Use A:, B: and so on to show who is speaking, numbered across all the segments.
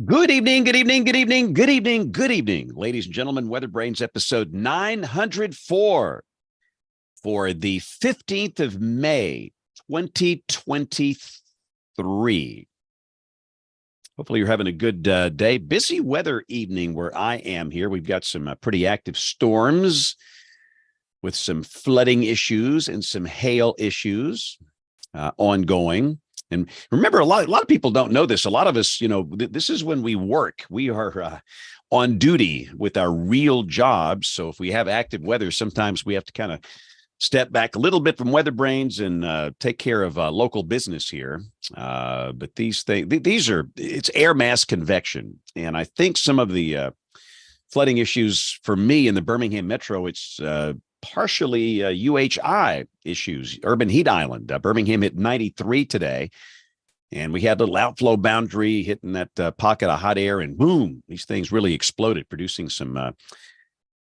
A: Good evening, good evening, good evening, good evening, good evening, ladies and gentlemen. WeatherBrains episode 904 for the 15th of May, 2023. Hopefully you're having a good day. Busy weather evening where I am here. We've got some pretty active storms with some flooding issues and some hail issues ongoing. And remember, a lot of people don't know this. A lot of us, this is when we work. We are on duty with our real jobs. So if we have active weather, sometimes we have to kind of step back a little bit from WeatherBrains and take care of local business here. But it's air mass convection. And I think some of the flooding issues for me in the Birmingham metro, it's partially UHI issues, urban heat island. Birmingham hit 93 today, and we had a little outflow boundary hitting that pocket of hot air, and boom, these things really exploded, producing some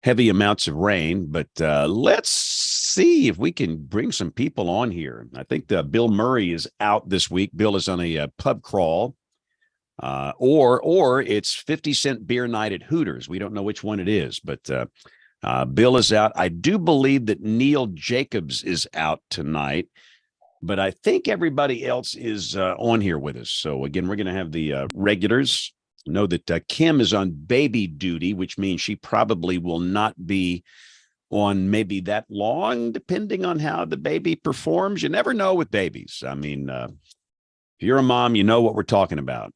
A: heavy amounts of rain. But let's see if we can bring some people on here. I think Bill Murray is out this week. Bill is on a pub crawl, or it's 50-cent beer night at Hooters. We don't know which one it is, but Bill is out. I do believe that Neil Jacobs is out tonight, but I think everybody else is on here with us. So again, we're going to have the regulars. Know that Kim is on baby duty, which means she probably will not be on maybe that long, depending on how the baby performs. You never know with babies. I mean, if you're a mom, you know what we're talking about.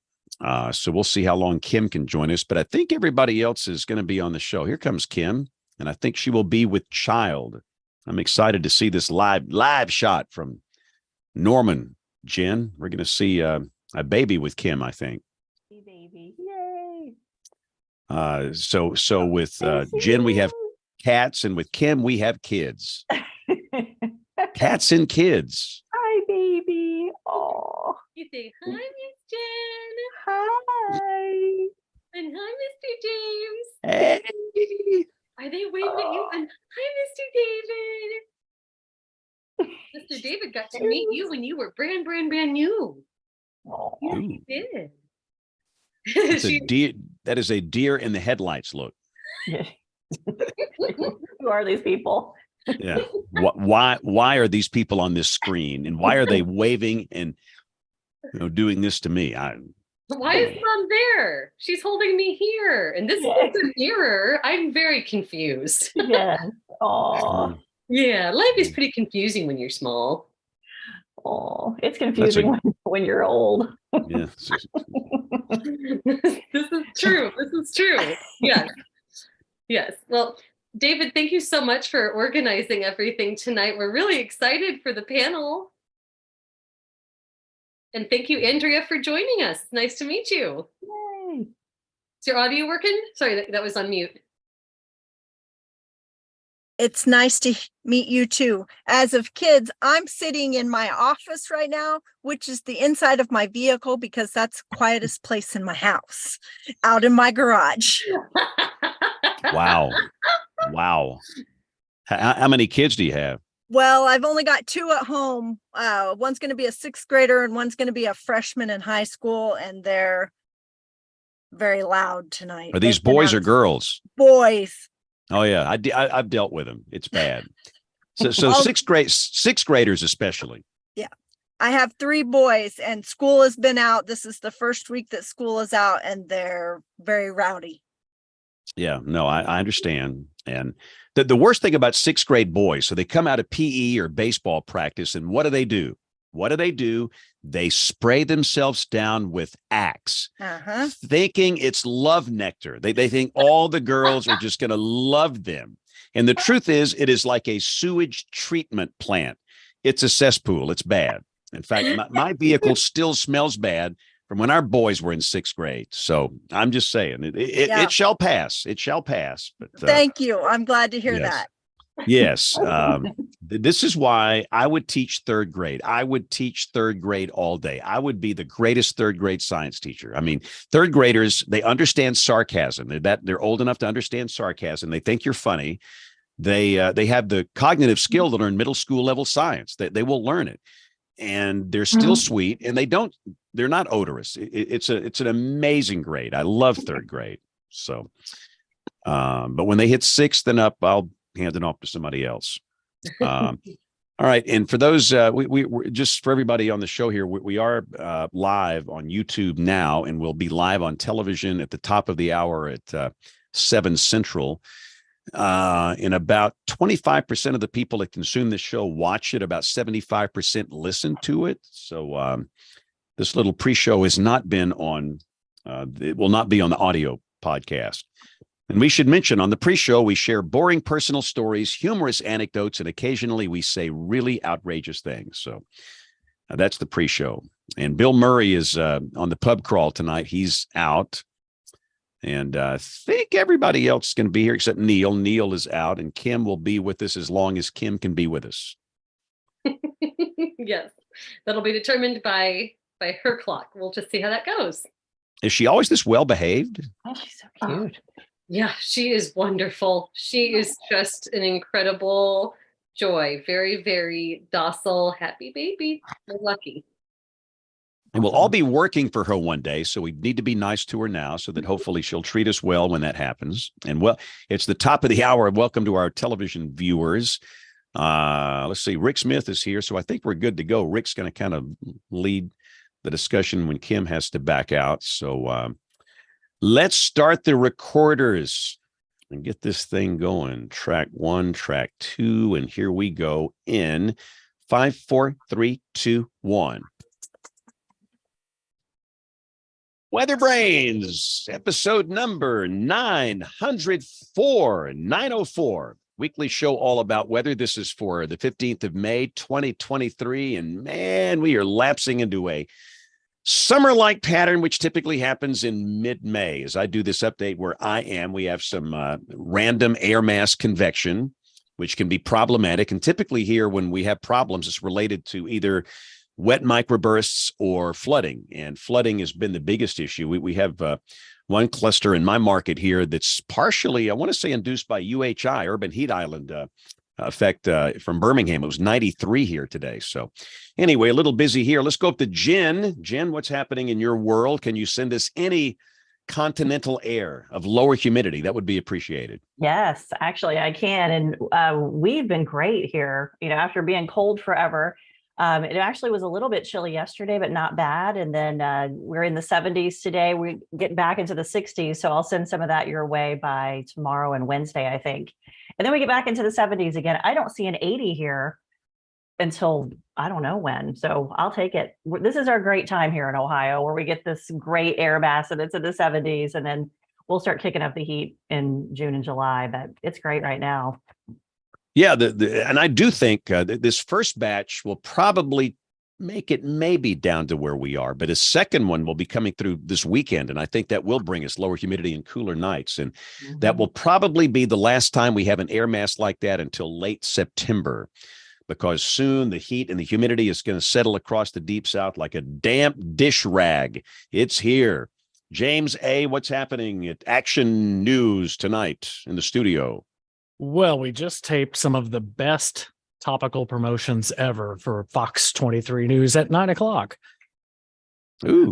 A: So we'll see how long Kim can join us, but I think everybody else is going to be on the show. Here comes Kim. And I think she will be with child. I'm excited to see this live shot from Norman, Jen. We're going to see a baby with Kim, I think.
B: Baby, yay!
A: So with Jen, we have cats, and with Kim, we have kids. Cats and kids.
B: Hi, baby. Oh,
C: You say, hi, Miss Jen.
B: hi.
C: And hi, Mr. James.
A: Hey.
C: Are they waving at you? And hi, Mr. David. Mr. David got to meet you when you were brand new.
B: Oh.
C: Yeah, he did.
A: That's a deer, that is a deer in the headlights look.
B: Who are these people?
A: Yeah. Why are these people on this screen, and why are they waving and doing this to me?
C: Why is Mom there? She's holding me here. And this is a mirror. I'm very confused.
B: Yes. Oh.
C: Yeah, life is pretty confusing when you're small.
B: Oh, it's confusing when you're old.
A: Yeah.
C: This is true. This is true. Yes. Yes. Well, David, thank you so much for organizing everything tonight. We're really excited for the panel. And thank you, Andrea, for joining us. Nice to meet you.
B: Yay.
C: Is your audio working? Sorry, that was on mute.
D: It's nice to meet you too. As of kids, I'm sitting in my office right now, which is the inside of my vehicle because that's the quietest place in my house, out in my garage.
A: Wow. How many kids do you have?
D: Well, I've only got two at home. One's going to be a sixth grader and one's going to be a freshman in high school, and they're very loud tonight.
A: Are these boys or girls?
D: Boys.
A: Oh yeah, I've dealt with them. It's bad. So sixth graders especially.
D: Yeah, I have three boys, and school has been out. This is the first week that school is out, and they're very rowdy.
A: Yeah, no, I understand. And the worst thing about sixth grade boys, so they come out of PE or baseball practice, and what do? They spray themselves down with Axe, thinking it's love nectar. They think all the girls are just going to love them. And the truth is, it is like a sewage treatment plant. It's a cesspool. It's bad. In fact, my vehicle still smells bad from when our boys were in sixth grade. So I'm just saying, it shall pass. It shall pass. But
D: thank you. I'm glad to hear that.
A: Yes. This is why I would teach third grade. I would teach third grade all day. I would be the greatest third grade science teacher. I mean, third graders, they understand sarcasm. They're old enough to understand sarcasm. They think you're funny. They have the cognitive skill to learn middle school level science. They will learn it. and they're still sweet, and they're not odorous. It's an amazing grade. I love third grade. So, but when they hit sixth and up, I'll hand it off to somebody else. All right. And for those, we just for everybody on the show here, we are live on YouTube now, and we'll be live on television at the top of the hour at 7 Central. And about 25% of the people that consume this show watch it. About 75% listen to it. So this little pre-show has not been on, it will not be on the audio podcast. And we should mention on the pre-show, we share boring personal stories, humorous anecdotes, and occasionally we say really outrageous things. So that's the pre-show. And Bill Murray is on the pub crawl tonight. He's out. And I think everybody else is going to be here except Neil. Neil is out, and Kim will be with us as long as Kim can be with us.
C: Yes, that'll be determined by her clock. We'll just see how that goes.
A: Is she always this well-behaved?
B: Oh, she's so cute.
C: Yeah, she is wonderful. She is just an incredible joy. Very, very docile, happy baby. We're lucky.
A: And we'll all be working for her one day, so we need to be nice to her now so that hopefully she'll treat us well when that happens. And well, it's the top of the hour. Welcome to our television viewers. Let's see, Rick Smith is here, so I think we're good to go. Rick's going to kind of lead the discussion when Kim has to back out. So let's start the recorders and get this thing going. Track 1, track 2, and here we go in 5, 4, 3, 2, 1. WeatherBrains, episode number 904, weekly show all about weather. This is for the 15th of May, 2023. And man, we are lapsing into a summer-like pattern, which typically happens in mid-May. As I do this update where I am, we have some random air mass convection, which can be problematic. And typically here, when we have problems, it's related to either wet microbursts or flooding. And flooding has been the biggest issue. We have one cluster in my market here that's partially, I want to say, induced by UHI, urban heat island effect from Birmingham. It was 93 here today. So anyway, a little busy here. Let's go up to Jen. Jen, what's happening in your world? Can you send us any continental air of lower humidity? That would be appreciated.
B: Yes, actually I can. And we've been great here, after being cold forever. It actually was a little bit chilly yesterday, but not bad. And then we're in the 70s today. We're getting back into the 60s. So I'll send some of that your way by tomorrow and Wednesday, I think. And then we get back into the 70s again. I don't see an 80 here until I don't know when. So I'll take it. This is our great time here in Ohio, where we get this great air mass and it's in the 70s. And then we'll start kicking up the heat in June and July. But it's great right now.
A: Yeah, and I do think this first batch will probably make it maybe down to where we are, but a second one will be coming through this weekend, and I think that will bring us lower humidity and cooler nights, and that will probably be the last time we have an air mass like that until late September, because soon the heat and the humidity is going to settle across the deep south like a damp dish rag. It's here. James A., what's happening at Action News tonight in the studio?
E: Well, we just taped some of the best topical promotions ever for Fox 23 News at 9:00.
A: Ooh.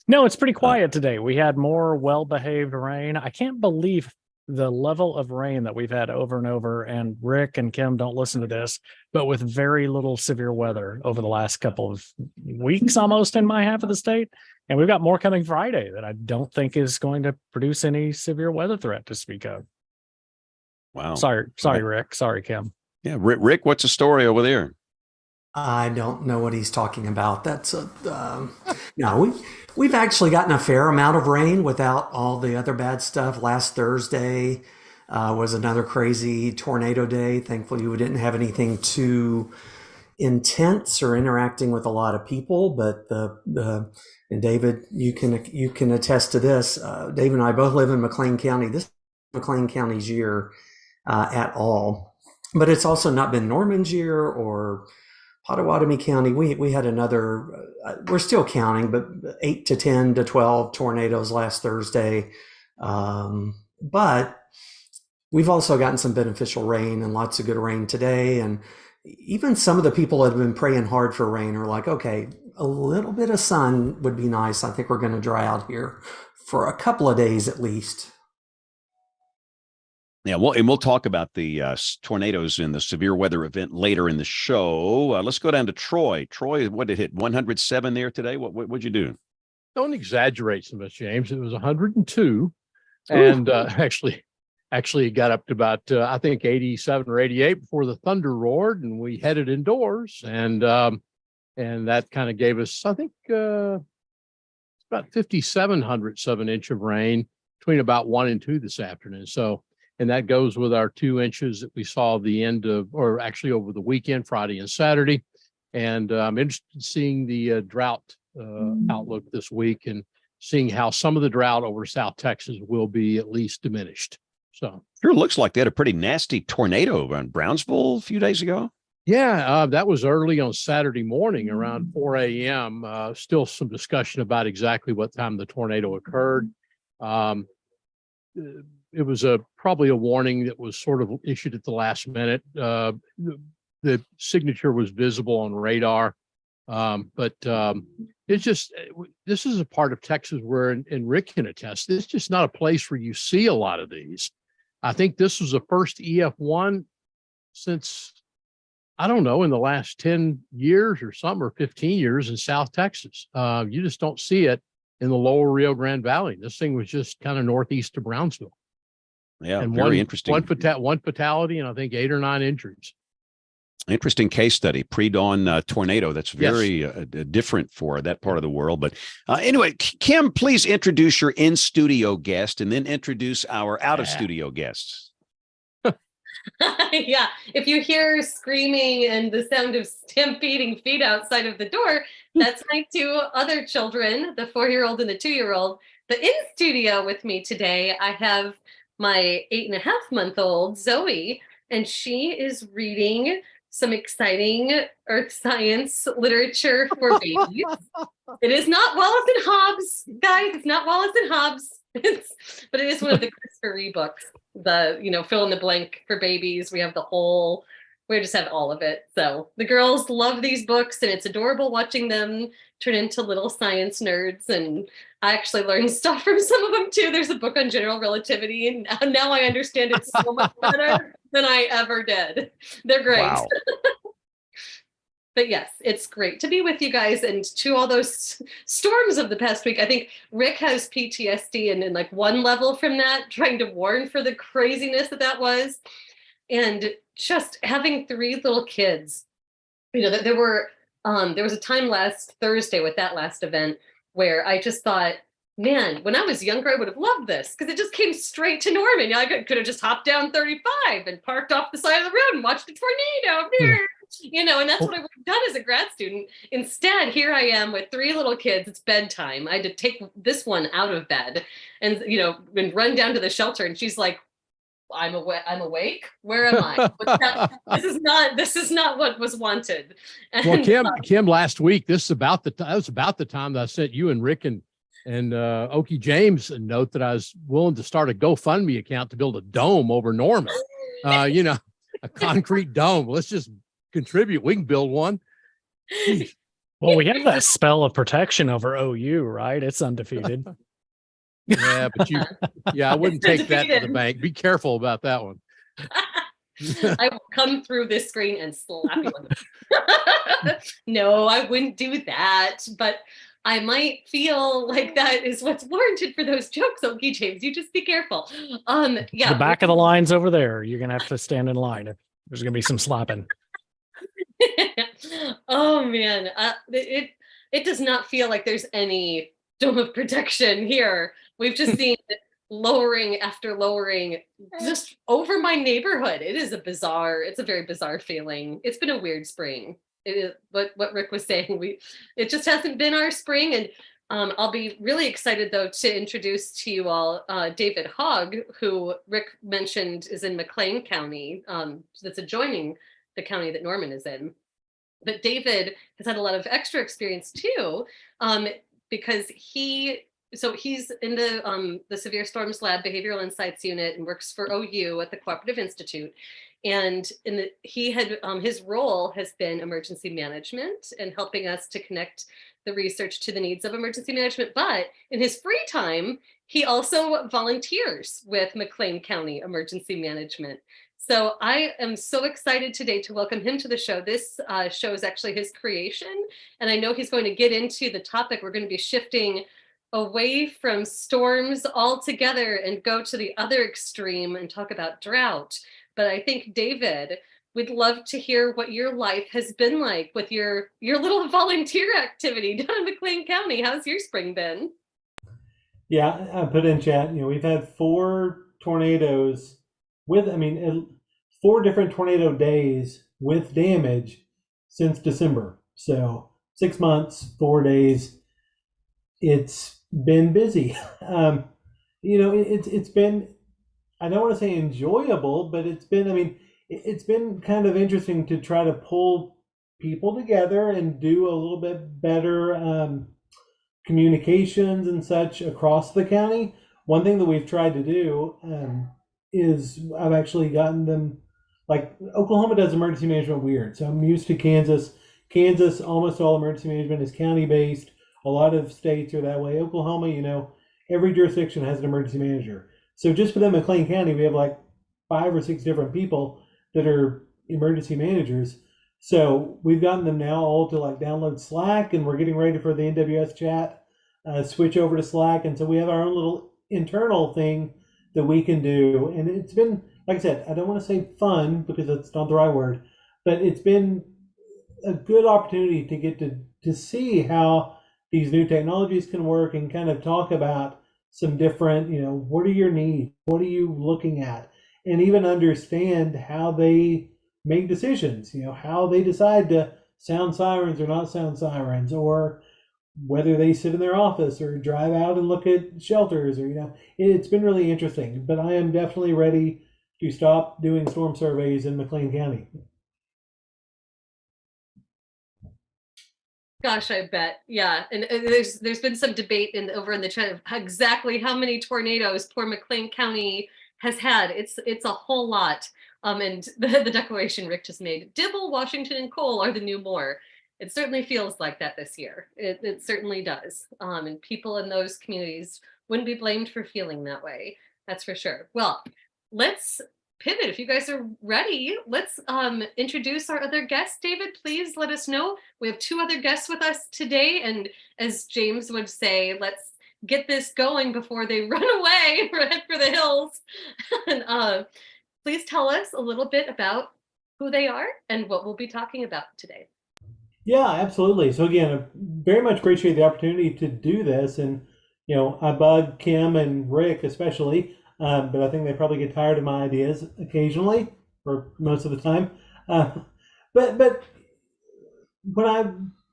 E: No, it's pretty quiet today. We had more well-behaved rain. I can't believe the level of rain that we've had over and over. And Rick and Kim, don't listen to this, but with very little severe weather over the last couple of weeks, almost in my half of the state. And we've got more coming Friday that I don't think is going to produce any severe weather threat to speak of.
A: Wow.
E: Sorry, Rick. Sorry, Kim.
A: Yeah, Rick, what's the story over there?
F: I don't know what he's talking about. That's no. We've actually gotten a fair amount of rain without all the other bad stuff. Last Thursday was another crazy tornado day. Thankfully, we didn't have anything too intense or interacting with a lot of people. But and David, you can attest to this. David and I both live in McLean County. This is McLean County's year at all, but it's also not been Norman's year or Pottawatomie County. We had another, we're still counting, but 8 to 10 to 12 tornadoes last Thursday. But we've also gotten some beneficial rain and lots of good rain today. And even some of the people that have been praying hard for rain are like, okay, a little bit of sun would be nice. I think we're going to dry out here for a couple of days at least.
A: Yeah, well, and we'll talk about the tornadoes and the severe weather event later in the show. Let's go down to Troy. Troy, what did it hit? 107 there today? What'd you do?
G: Don't exaggerate so much, James. It was 102, and actually it got up to about I think 87 or 88 before the thunder roared, and we headed indoors, and that kind of gave us, I think, about 5,700ths of an inch of rain between about 1 and 2 this afternoon. So, and that goes with our 2 inches that we saw the end of, or actually over the weekend, Friday and Saturday. And I'm interested in seeing the drought outlook this week and seeing how some of the drought over South Texas will be at least diminished. So
A: Sure looks like they had a pretty nasty tornado around Brownsville a few days ago.
G: yeah, that was early on Saturday morning around 4 a.m. Still some discussion about exactly what time the tornado occurred. It was probably a warning that was sort of issued at the last minute. The signature was visible on radar, but it's just, this is a part of Texas where, and Rick can attest, it's just not a place where you see a lot of these. I think this was the first EF1 since, I don't know, in the last 10 years or something, or 15 years in South Texas. You just don't see it in the lower Rio Grande Valley. This thing was just kind of northeast of Brownsville.
A: Yeah,
G: And
A: very interesting.
G: One fatality and I think 8 or 9 injuries.
A: Interesting case study, pre-dawn tornado. That's very
G: Yes.
A: different for that part of the world. But anyway, Kim, please introduce your in-studio guest and then introduce our out-of-studio guests.
C: Yeah, if you hear screaming and the sound of stampeding feet outside of the door, that's my 2 other children, the 4-year-old and the 2-year-old. But in studio with me today, I have my 8.5-month-old Zoe, and she is reading some exciting earth science literature for babies. It is not Wallace and Hobbes, guys. It's not Wallace and Hobbes. But it is one of the Christopher Reeve books. The, fill in the blank for babies. We just have all of it. So the girls love these books, and it's adorable watching them turn into little science nerds. And I actually learned stuff from some of them too. There's a book on general relativity, and now I understand it so much better than I ever did. They're great.
A: Wow.
C: But yes, it's great to be with you guys, and to all those storms of the past week. I think Rick has PTSD and in like one level from that, trying to warn for the craziness that was. And just having 3 little kids, there was a time last Thursday with that last event where I just thought, man, when I was younger, I would have loved this because it just came straight to Norman. I could have just hopped down 35 and parked off the side of the road and watched a tornado. And that's what I would have done as a grad student. Instead, here I am with 3 little kids. It's bedtime. I had to take this one out of bed and, and run down to the shelter. And she's like, I'm awake. Where am I? This is not what was wanted. And,
G: Well, Kim, last week, that was about the time that I sent you and Rick and Okie James a note that I was willing to start a GoFundMe account to build a dome over Norman. A concrete dome. Let's just contribute. We can build one.
E: Well, we have that spell of protection over OU, right? It's undefeated.
G: Yeah, but I wouldn't take that to the bank. Be careful about that one.
C: I will come through this screen and slap you. No, I wouldn't do that. But I might feel like that is what's warranted for those jokes, Okie James. You just be careful. Yeah.
E: The back of the line's over there. You're gonna have to stand in line. There's gonna be some slapping.
C: Oh man, it does not feel like there's any dome of protection here. We've just seen lowering after lowering just over my neighborhood. It's a very bizarre feeling. It's been a weird spring. It is what Rick was saying. It just hasn't been our spring. And I'll be really excited though to introduce to you all David Hogg, who Rick mentioned is in McLean County. That's adjoining the county that Norman is in. But David has had a lot of extra experience too, because he so he's in the Severe Storms Lab Behavioral Insights Unit and works for OU at the Cooperative Institute. And his role has been emergency management and helping us to connect the research to the needs of emergency management. But in his free time, he also volunteers with McLean County Emergency Management. So I am so excited today to welcome him to the show. This show is actually his creation, and I know he's going to get into the topic. We're going to be shifting away from storms altogether and go to the other extreme and talk about drought. But I think, David, we'd love to hear what your life has been like with your little volunteer activity down in McLean County. How's your spring been?
H: Yeah, I put in chat, we've had 4 tornadoes with, 4 different tornado days with damage since December. So 6 months, 4 days. It's been busy. It's been, I don't want to say enjoyable, but it's been kind of interesting to try to pull people together and do a little bit better communications and such across the county. One thing that we've tried to do is I've actually gotten them, like Oklahoma does emergency management weird. So I'm used to Kansas. Kansas, almost all emergency management is county based. A lot of states are that way. Oklahoma, every jurisdiction has an emergency manager. So just within McLean County, we have like 5 or 6 different people that are emergency managers. So we've gotten them now all to like download Slack, and we're getting ready for the NWS chat, switch over to Slack. And so we have our own little internal thing that we can do. And it's been, like I said, I don't want to say fun because that's not the right word, but it's been a good opportunity to get to see how these new technologies can work and kind of talk about some different, what are your needs? What are you looking at? And even understand how they make decisions, how they decide to sound sirens or not sound sirens, or whether they sit in their office or drive out and look at shelters, or, it's been really interesting. But I am definitely ready to stop doing storm surveys in McLean County.
C: Gosh, I bet. Yeah. And there's been some debate over in the chat of exactly how many tornadoes poor McLean County has had. It's a whole lot. And the declaration Rick just made, Dibble, Washington, and Cole are the new Moore. It certainly feels like that this year. It certainly does. And people in those communities wouldn't be blamed for feeling that way. That's for sure. Well, let's pivot. If you guys are ready, let's introduce our other guests. David, please let us know. We have 2 other guests with us today. And as James would say, let's get this going before they run away or head for the hills. And please tell us a little bit about who they are and what we'll be talking about today.
H: Yeah, absolutely. So again, I very much appreciate the opportunity to do this. And, I bug Kim and Rick especially, but I think they probably get tired of my ideas occasionally, or most of the time. But when I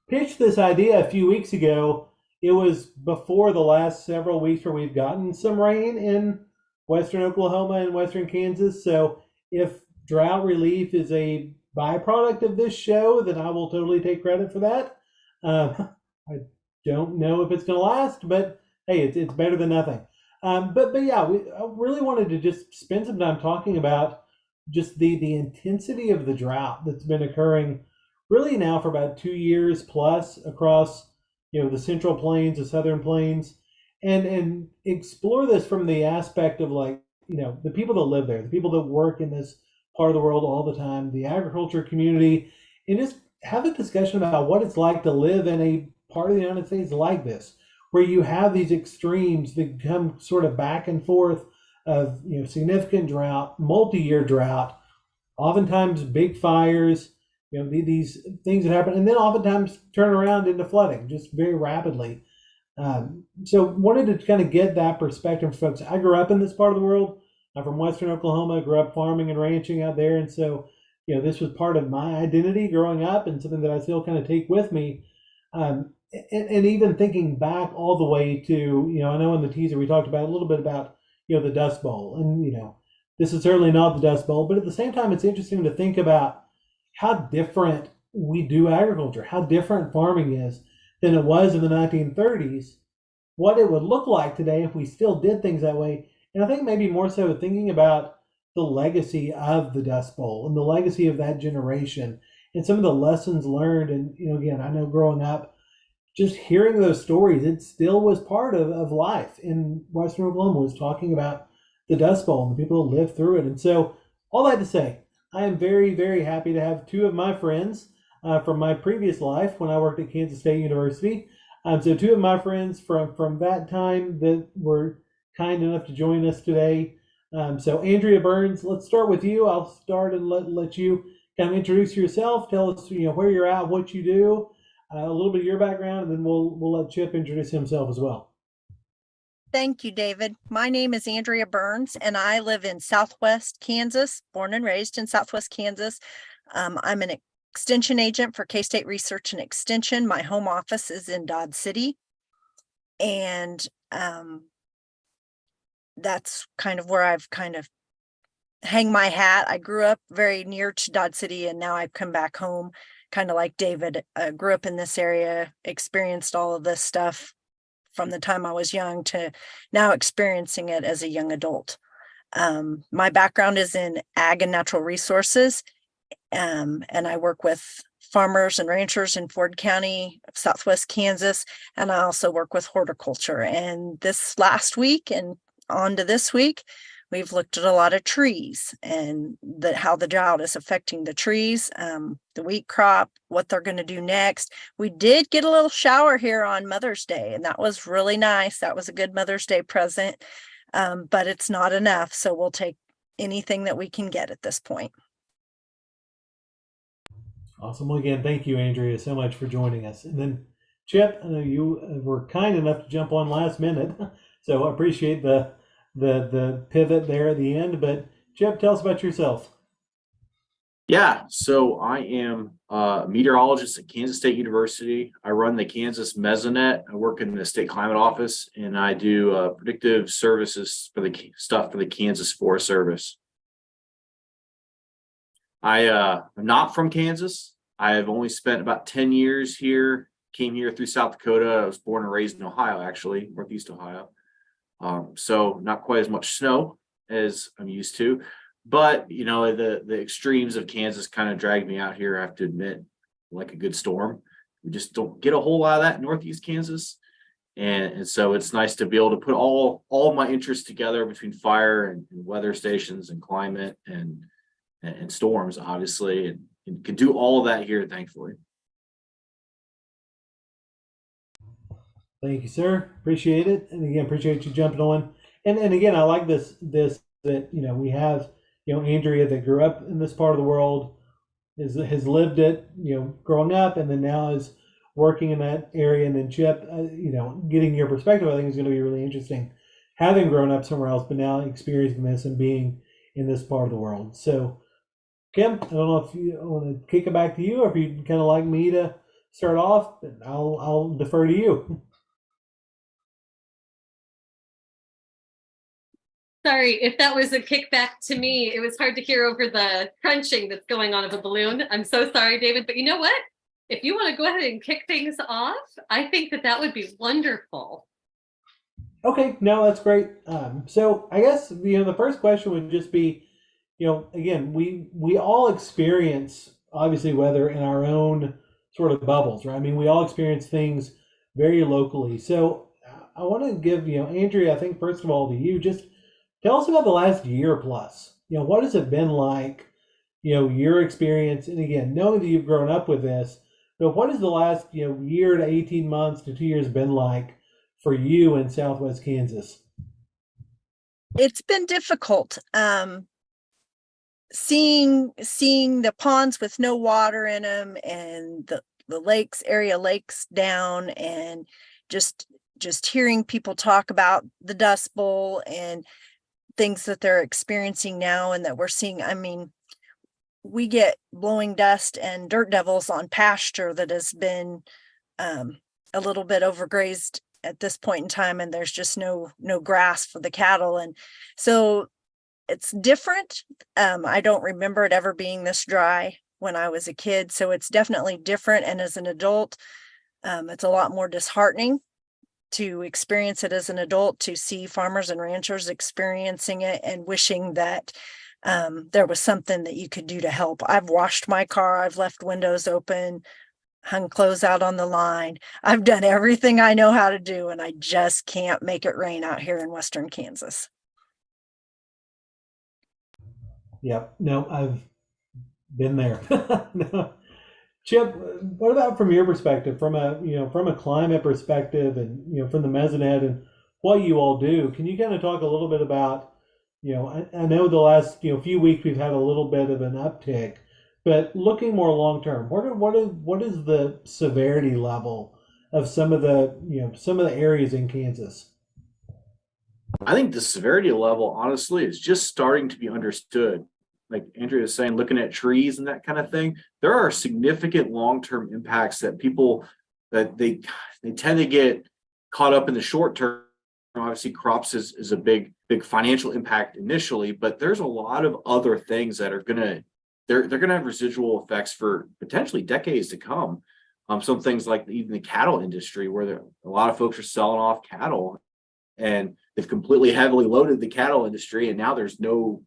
H: pitched this idea a few weeks ago, it was before the last several weeks where we've gotten some rain in western Oklahoma and western Kansas. So if drought relief is a byproduct of this show, then I will totally take credit for that. I don't know if it's going to last, but hey, it's better than nothing. But yeah, I really wanted to just spend some time talking about just the intensity of the drought that's been occurring really now for about 2 years plus across the Central Plains, the Southern Plains, and explore this from the aspect of the people that live there, the people that work in this part of the world all the time, the agriculture community, and just have a discussion about what it's like to live in a part of the United States like this, where you have these extremes that come sort of back and forth of significant drought, multi-year drought, oftentimes big fires, these things that happen, and then oftentimes turn around into flooding just very rapidly. So wanted to kind of get that perspective for folks. I grew up in this part of the world. I'm from Western Oklahoma, grew up farming and ranching out there. And so, this was part of my identity growing up and something that I still kind of take with me. And even thinking back all the way to, I know in the teaser we talked about a little bit about, the Dust Bowl. And, this is certainly not the Dust Bowl, but at the same time, it's interesting to think about how different we do agriculture, how different farming is than it was in the 1930s what it would look like today if we still did things that way. And I think maybe more so thinking about the legacy of the Dust Bowl and the legacy of that generation and some of the lessons learned. And, again, I know growing up, just hearing those stories, it still was part of life in Western Oklahoma, was talking about the Dust Bowl and the people who lived through it. And so, all that to say, I am very, very happy to have two of my friends from my previous life when I worked at Kansas State University. So two of my friends from that time that were kind enough to join us today. So Andrea Burns, let's start with you. I'll start and let you kind of introduce yourself. Tell us where you're at, what you do, a little bit of your background, and then we'll let Chip introduce himself as well.
D: Thank you, David. My name is Andrea Burns, and I live in Southwest Kansas, born and raised in Southwest Kansas. I'm an extension agent for K-State Research and Extension. My home office is in Dodge City, and that's kind of where I've kind of hang my hat. I grew up very near to Dodge City, and now I've come back home, kind of like David. Grew up in this area, experienced all of this stuff from the time I was young to now experiencing it as a young adult. My background is in ag and natural resources, and I work with farmers and ranchers in Ford County, Southwest Kansas, and I also work with horticulture. And this last week and on to this week, we've looked at a lot of trees and how the drought is affecting the trees, the wheat crop, what they're going to do next. We did get a little shower here on Mother's Day, and that was really nice. That was a good Mother's Day present, but it's not enough. So we'll take anything that we can get at this point.
H: Awesome. Well, again, thank you, Andrea, so much for joining us. And then Chip, I know you were kind enough to jump on last minute, so I appreciate the pivot there at the end. But Chip, tell us about yourself.
I: Yeah, so I am a meteorologist at Kansas State University. I run the Kansas Mesonet. I work in the state climate office, and I do predictive services for the stuff for the Kansas Forest Service. I'm not from Kansas. I've only spent about 10 years here. Came here through South Dakota. I was born and raised in Ohio, actually, Northeast Ohio. So not quite as much snow as I'm used to, but the extremes of Kansas kind of dragged me out here. I have to admit, like a good storm. We just don't get a whole lot of that in Northeast Kansas. And so it's nice to be able to put all my interests together between fire and weather stations and climate and storms, obviously, and can do all of that here, thankfully.
H: Thank you, sir. Appreciate it. And again, appreciate you jumping on. And again, I like this that we have Andrea that grew up in this part of the world, has lived it growing up, and then now is working in that area. And then Chip, getting your perspective, I think is going to be really interesting, having grown up somewhere else, but now experiencing this and being in this part of the world. So Kim, I don't know if you want to kick it back to you, or if you'd kind of like me to start off, but I'll defer to you.
C: Sorry, if that was a kickback to me, it was hard to hear over the crunching that's going on of a balloon. I'm so sorry, David, but you know what? If you want to go ahead and kick things off, I think that would be wonderful.
H: Okay, no, that's great. So I guess the first question would just be, again, we all experience obviously weather in our own sort of bubbles, right? I mean, we all experience things very locally. So I want to give Andrea, I think first of all to you, just tell us about the last year plus. What has it been like? Your experience, and again, knowing that you've grown up with this, but what has the last year to 18 months to 2 years been like for you in Southwest Kansas?
D: It's been difficult. Seeing the ponds with no water in them, and the area lakes down, and just hearing people talk about the Dust Bowl and things that they're experiencing now and that we're seeing. I mean, we get blowing dust and dirt devils on pasture that has been a little bit overgrazed at this point in time, and there's just no grass for the cattle. And so it's different. I don't remember it ever being this dry when I was a kid. So it's definitely different. And as an adult, it's a lot more disheartening to experience it as an adult, to see farmers and ranchers experiencing it and wishing that there was something that you could do to help. I've washed my car, I've left windows open, hung clothes out on the line. I've done everything I know how to do, and I just can't make it rain out here in Western Kansas.
H: Yep. No, I've been there. No. Chip, what about from your perspective, from a climate perspective, and from the Mesonet and what you all do? Can you kind of talk a little bit about, I know the last few weeks we've had a little bit of an uptick, but looking more long term, what is the severity level of some of the areas in Kansas?
I: I think the severity level, honestly, is just starting to be understood. Like Andrea was saying, looking at trees and that kind of thing, there are significant long-term impacts that they tend to get caught up in the short term. Obviously, crops is a big financial impact initially, but there's a lot of other things that are they're gonna have residual effects for potentially decades to come. Some things like even the cattle industry, where a lot of folks are selling off cattle, and they've completely heavily loaded the cattle industry, and now there's no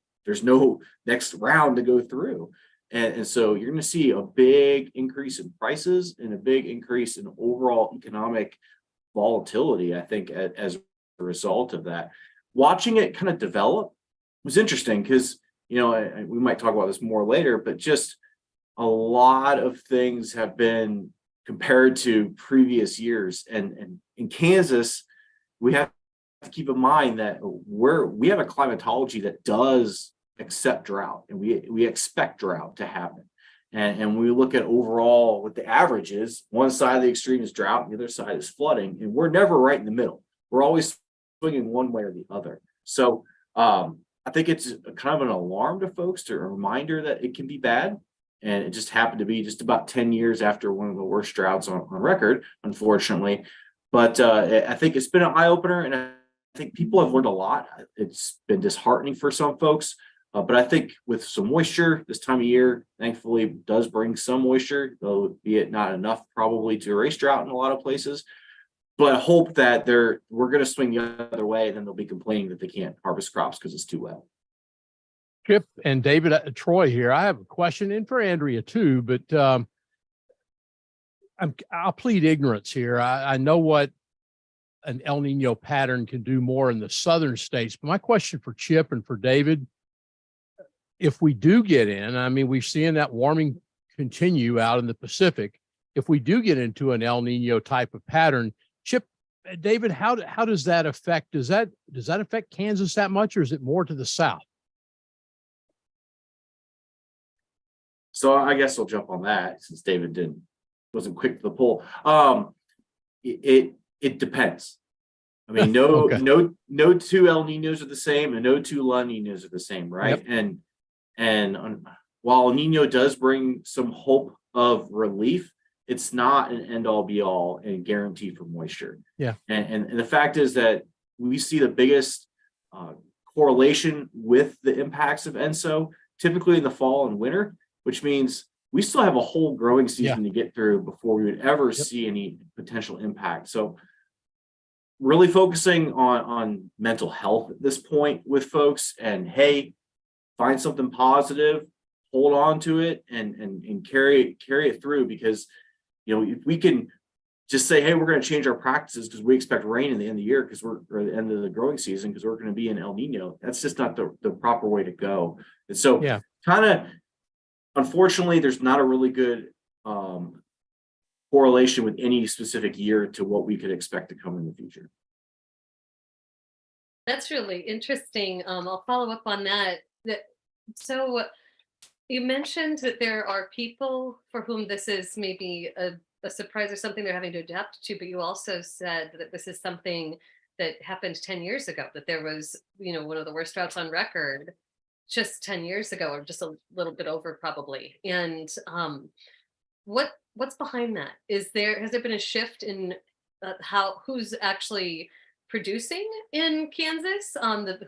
I: next round to go through. And so you're going to see a big increase in prices and a big increase in overall economic volatility, I think, as a result of that. Watching it kind of develop was interesting because, we might talk about this more later, but just a lot of things have been compared to previous years. And in Kansas, we have to keep in mind that we have a climatology that does accept drought, and we expect drought to happen. And when we look at overall what the average is, one side of the extreme is drought, and the other side is flooding, and we're never right in the middle. We're always swinging one way or the other. So I think it's kind of an alarm to folks, a reminder that it can be bad. And it just happened to be just about 10 years after one of the worst droughts on record, unfortunately. But I think it's been an eye-opener, and I think people have learned a lot. It's been disheartening for some folks, but I think with some moisture this time of year, thankfully, does bring some moisture, though be it not enough probably to erase drought in a lot of places. But I hope that we're going to swing the other way, and then they'll be complaining that they can't harvest crops because it's too wet.
G: Chip and David, Troy here. I have a question, and for Andrea too, but I'll plead ignorance here. I know what an El Nino pattern can do more in the southern states, but my question for Chip and for David, if we do get in, I mean, we've seen that warming continue out in the Pacific. If we do get into an El Nino type of pattern, Chip, David, how does that affect? Does that affect Kansas that much, or is it more to the south?
I: So I guess I'll jump on that since David wasn't quick to the poll. It depends. I mean, no two El Ninos are the same, and no two La Ninas are the same, right? Yep. And while El Nino does bring some hope of relief, it's not an end all be all and guarantee for moisture.
G: Yeah.
I: And the fact is that we see the biggest correlation with the impacts of ENSO typically in the fall and winter, which means we still have a whole growing season to get through before we would ever see any potential impact. So really focusing on mental health at this point with folks, and hey, find something positive, hold on to it, and carry it through, because if we can just say, hey, we're going to change our practices because we expect rain in the end of the year or the end of the growing season because we're going to be in El Nino, that's just not the proper way to go. And so kind of, unfortunately, there's not a really good correlation with any specific year to what we could expect to come in the future.
C: That's really interesting. I'll follow up on that. So you mentioned that there are people for whom this is maybe a surprise or something they're having to adapt to, but you also said that this is something that happened 10 years ago, that there was, one of the worst droughts on record just 10 years ago, or just a little bit over probably. And what's behind that? Has there been a shift in who's actually producing in Kansas,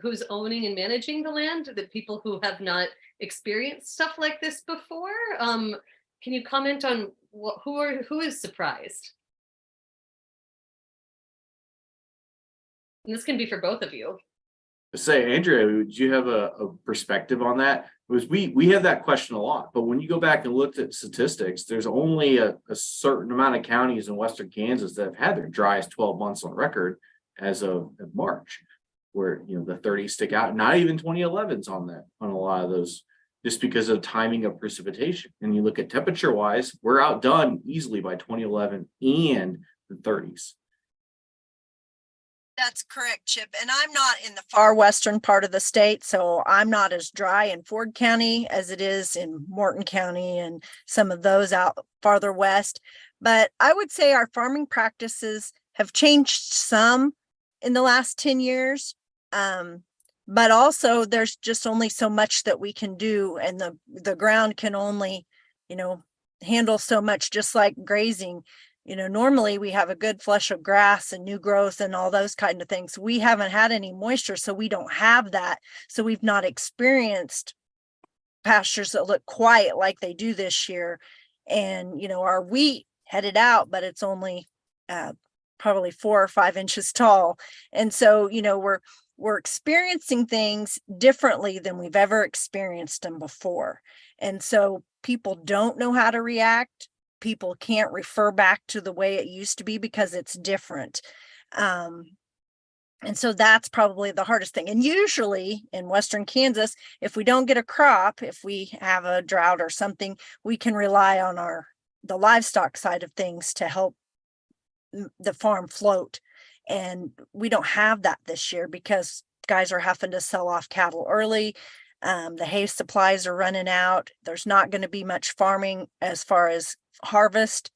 C: who's owning and managing the land, the people who have not experienced stuff like this before? Can you comment on who is surprised? And this can be for both of you.
I: Say, Andrea, do you have a perspective on that? Because we have that question a lot, but when you go back and look at statistics, there's only a certain amount of counties in western Kansas that have had their driest 12 months on record as of March, where the 30s stick out. Not even 2011's on a lot of those, just because of timing of precipitation. And you look at temperature wise, we're outdone easily by 2011 and the 30s.
D: That's correct, Chip. And I'm not in the far western part of the state, so I'm not as dry in Ford County as it is in Morton County and some of those out farther west. But I would say our farming practices have changed some in the last 10 years. But also there's just only so much that we can do, and the ground can only, handle so much, just like grazing. Normally we have a good flush of grass and new growth and all those kind of things. We haven't had any moisture, so we don't have that. So we've not experienced pastures that look quite like they do this year. And, our wheat headed out, but it's only probably 4 or 5 inches tall. And so, we're experiencing things differently than we've ever experienced them before. And so people don't know how to react. People can't refer back to the way it used to be because it's different. And so that's probably the hardest thing. And usually in western Kansas, if we don't get a crop, if we have a drought or something, we can rely on the livestock side of things to help the farm float. And we don't have that this year because guys are having to sell off cattle early. The hay supplies are running out. There's not going to be much farming as far as harvest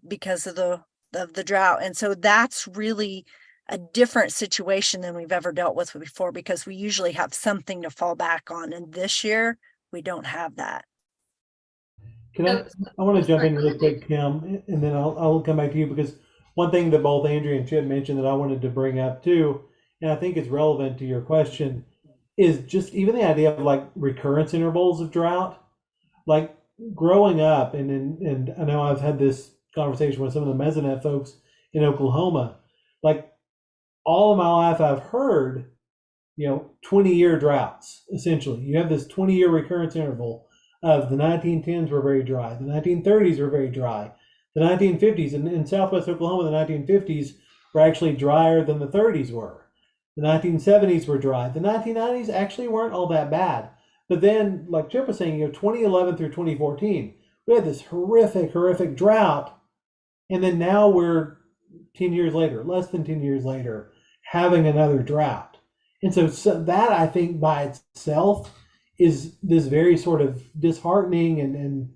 D: because of the drought. And so that's really a different situation than we've ever dealt with before, because we usually have something to fall back on. And this year we don't have that.
H: I want to jump in really quick, Kim, and then I'll come back to you, because one thing that both Andrea and Chip mentioned that I wanted to bring up too, and I think is relevant to your question, is just even the idea of like recurrence intervals of drought. Like growing up, and I know I've had this conversation with some of the Mesonet folks in Oklahoma, like all of my life I've heard, 20-year droughts, essentially. You have this 20-year recurrence interval of the 1910s were very dry, the 1930s were very dry, the 1950s, in Southwest Oklahoma, the 1950s were actually drier than the 30s were. The 1970s were dry. The 1990s actually weren't all that bad. But then, like Chip was saying, 2011 through 2014, we had this horrific drought. And then now we're 10 years later, less than 10 years later, having another drought. And so that, I think, by itself is this very sort of disheartening and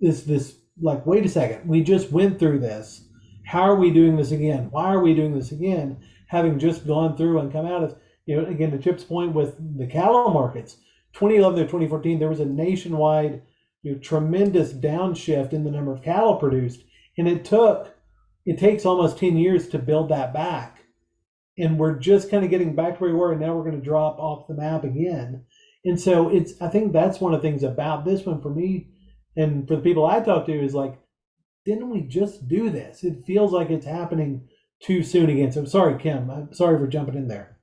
H: this like, wait a second, we just went through this. How are we doing this again? Why are we doing this again? Having just gone through and come out of, again, to Chip's point with the cattle markets, 2011 to 2014, there was a nationwide, tremendous downshift in the number of cattle produced. And it takes almost 10 years to build that back. And we're just kind of getting back to where we were, and now we're going to drop off the map again. And so I think that's one of the things about this one for me and for the people I talk to is like, didn't we just do this? It feels like it's happening too soon again. So I'm sorry, Kim. I'm sorry for jumping in there.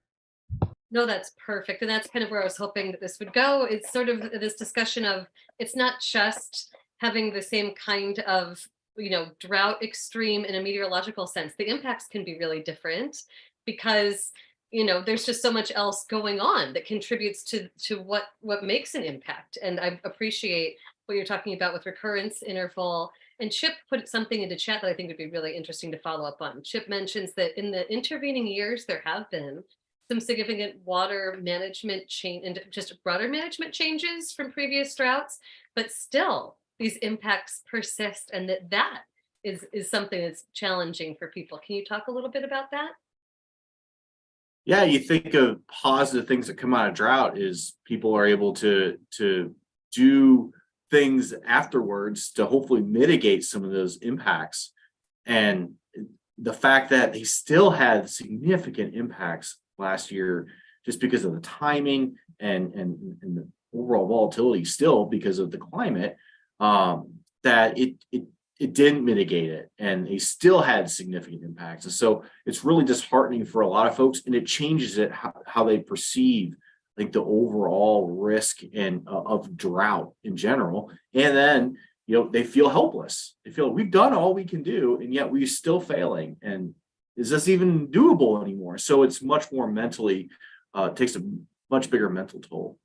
C: No, that's perfect. And that's kind of where I was hoping that this would go. It's sort of this discussion of, it's not just having the same kind of, drought extreme in a meteorological sense. The impacts can be really different because, there's just so much else going on that contributes to what makes an impact. And I appreciate what you're talking about with recurrence interval. And Chip put something into chat that I think would be really interesting to follow up on. Chip mentions that in the intervening years, there have been some significant water management change and just broader management changes from previous droughts, but still these impacts persist, and that is something that's challenging for people. Can you talk a little bit about that?
I: Yeah, you think of positive things that come out of drought is people are able to do things afterwards to hopefully mitigate some of those impacts. And the fact that they still had significant impacts last year just because of the timing and the overall volatility still because of the climate, that it it didn't mitigate it, and they still had significant impacts. And so it's really disheartening for a lot of folks, and it changes it how they perceive like the overall risk and of drought in general. And then, they feel helpless. They feel we've done all we can do, and yet we're still failing. And is this even doable anymore? So it's much more mentally, takes a much bigger mental toll.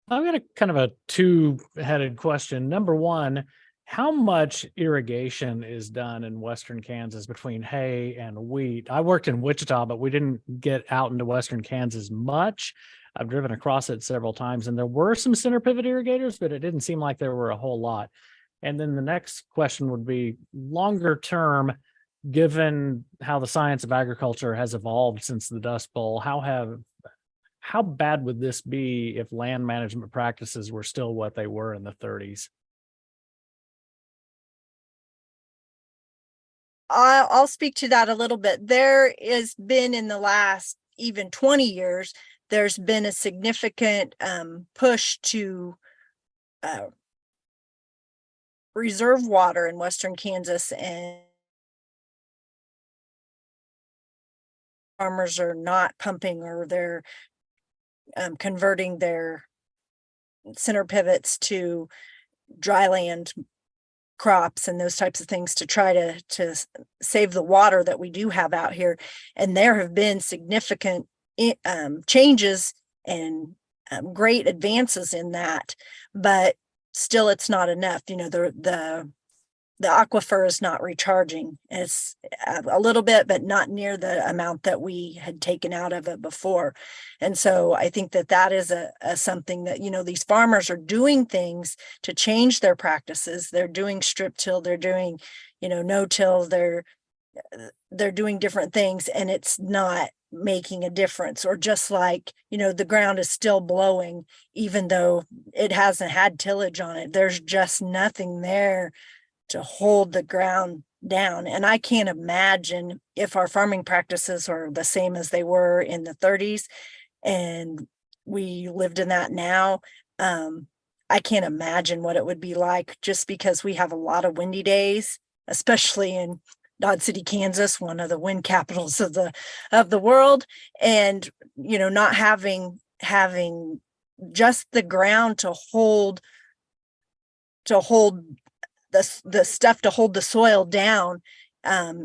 E: I've got a kind of a two-headed question. Number one, how much irrigation is done in Western Kansas between hay and wheat? I worked in Wichita, but we didn't get out into Western Kansas much. I've driven across it several times, and there were some center pivot irrigators, but it didn't seem like there were a whole lot. And then the next question would be longer term, given how the science of agriculture has evolved since the Dust Bowl, how bad would this be if land management practices were still what they were in the 30s?
D: I'll speak to that a little bit. There has been in the last even 20 years, there's been a significant push to reserve water in Western Kansas, and farmers are not pumping, or they're converting their center pivots to dryland crops and those types of things to try to save the water that we do have out here. And there have been significant changes and great advances in that, but still it's not enough. The aquifer is not recharging. It's a little bit, but not near the amount that we had taken out of it before. And so I think that is a something that, these farmers are doing things to change their practices. They're doing strip till, they're doing, no till, they're doing different things, and it's not making a difference. Or just like, the ground is still blowing, even though it hasn't had tillage on it. There's just nothing there to hold the ground down. And I can't imagine if our farming practices are the same as they were in the 30s and we lived in that now. I can't imagine what it would be like, just because we have a lot of windy days, especially in Dodge City, Kansas, one of the wind capitals of the world. And, not having just the ground to hold the stuff to hold the soil down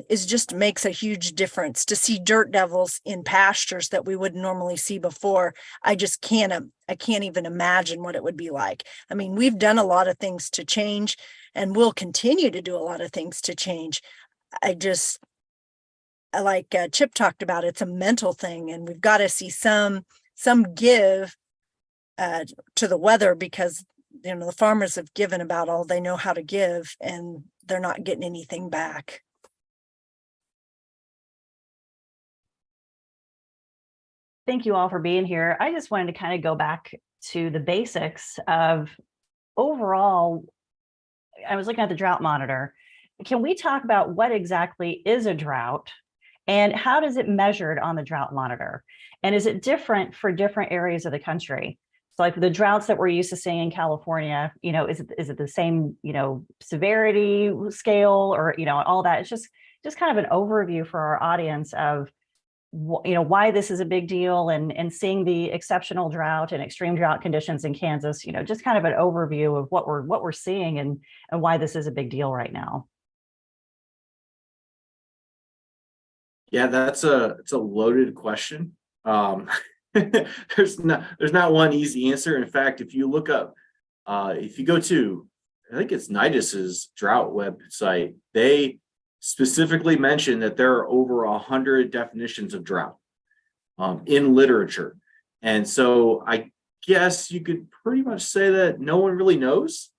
D: is just makes a huge difference. To see dirt devils in pastures that we wouldn't normally see before, I can't even imagine what it would be like. I mean, we've done a lot of things to change, and we'll continue to do a lot of things to change. Like Chip talked about, it's a mental thing, and we've got to see some give to the weather, because the farmers have given about all they know how to give, and they're not getting anything back.
B: Thank you all for being here. I just wanted to kind of go back to the basics of overall. I was looking at the drought monitor. Can we talk about what exactly is a drought, and how does it measured on the drought monitor? And is it different for different areas of the country? So like the droughts that we're used to seeing in California, is it the same, severity scale, or, all that? It's just kind of an overview for our audience of, why this is a big deal, and seeing the exceptional drought and extreme drought conditions in Kansas, just kind of an overview of what we're seeing and why this is a big deal right now.
I: Yeah, it's a loaded question. There's not one easy answer. In fact, if you look up, if you go to, I think it's NIDIS's drought website, they specifically mention that there are over 100 definitions of drought in literature. And so I guess you could pretty much say that no one really knows.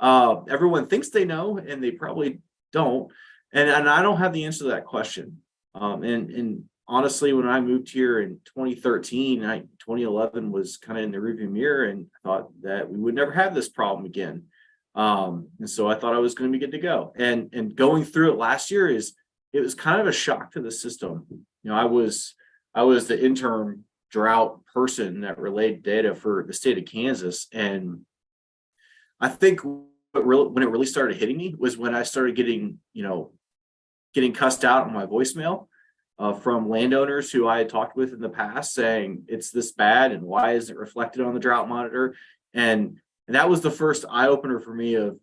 I: Everyone thinks they know, and they probably don't. And I don't have the answer to that question. And honestly, when I moved here in 2013, 2011 was kind of in the rearview mirror, and thought that we would never have this problem again. And so I thought I was going to be good to go. And going through it last year it was kind of a shock to the system. I was the interim drought person that relayed data for the state of Kansas. And I think what when it really started hitting me was when I started getting cussed out on my voicemail from landowners who I had talked with in the past, saying it's this bad and why isn't it reflected on the drought monitor. And that was the first eye opener for me of,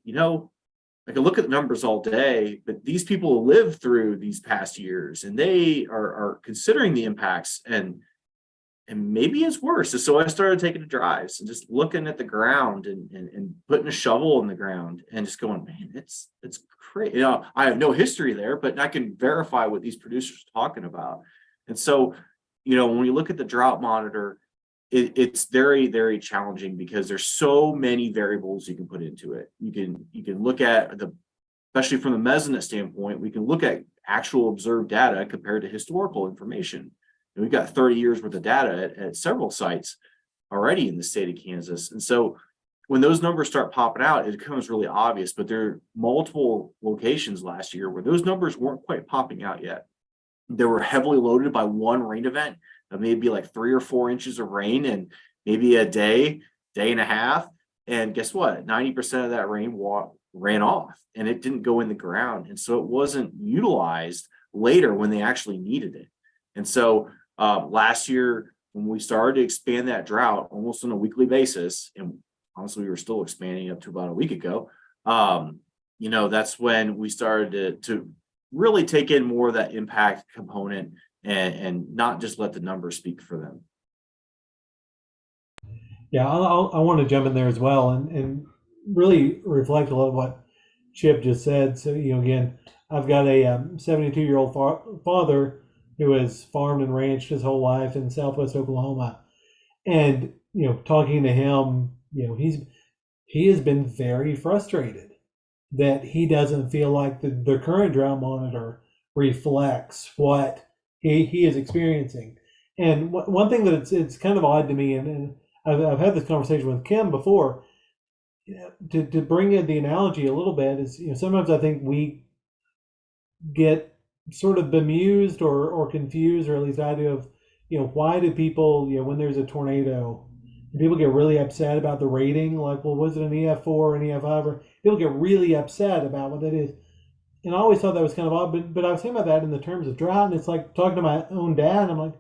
I: I can look at the numbers all day, but these people live through these past years and they are considering the impacts, and maybe it's worse. And so I started taking the drives and just looking at the ground and putting a shovel in the ground and just going, man, it's crazy. I have no history there, but I can verify what these producers are talking about. And so, when we look at the drought monitor, it's very, very challenging because there's so many variables you can put into it. You can look at especially from the measurement standpoint, we can look at actual observed data compared to historical information. And we've got 30 years worth of data at several sites already in the state of Kansas. And so when those numbers start popping out, it becomes really obvious, but there are multiple locations last year where those numbers weren't quite popping out yet. They were heavily loaded by one rain event, maybe like 3 or 4 inches of rain and maybe a day and a half. And guess what? 90% of that rain ran off and it didn't go in the ground. And so it wasn't utilized later when they actually needed it. And so last year, when we started to expand that drought almost on a weekly basis, and honestly, we were still expanding up to about a week ago, that's when we started to really take in more of that impact component and not just let the numbers speak for them.
H: Yeah, I want to jump in there as well and really reflect a lot of what Chip just said. So, again, I've got a 72-year-old father who has farmed and ranched his whole life in Southwest Oklahoma. And, talking to him, he has been very frustrated that he doesn't feel like the current drought monitor reflects what he is experiencing. And one thing that it's kind of odd to me, and I've had this conversation with Kim before, to bring in the analogy a little bit is, sometimes I think we get sort of bemused or confused, or at least I do, of, why do people, when there's a tornado, people get really upset about the rating, like, well, was it an EF4 or an EF5? Or people get really upset about what that is. And I always thought that was kind of odd, but I was thinking about that in the terms of drought, and it's like talking to my own dad, and I'm like,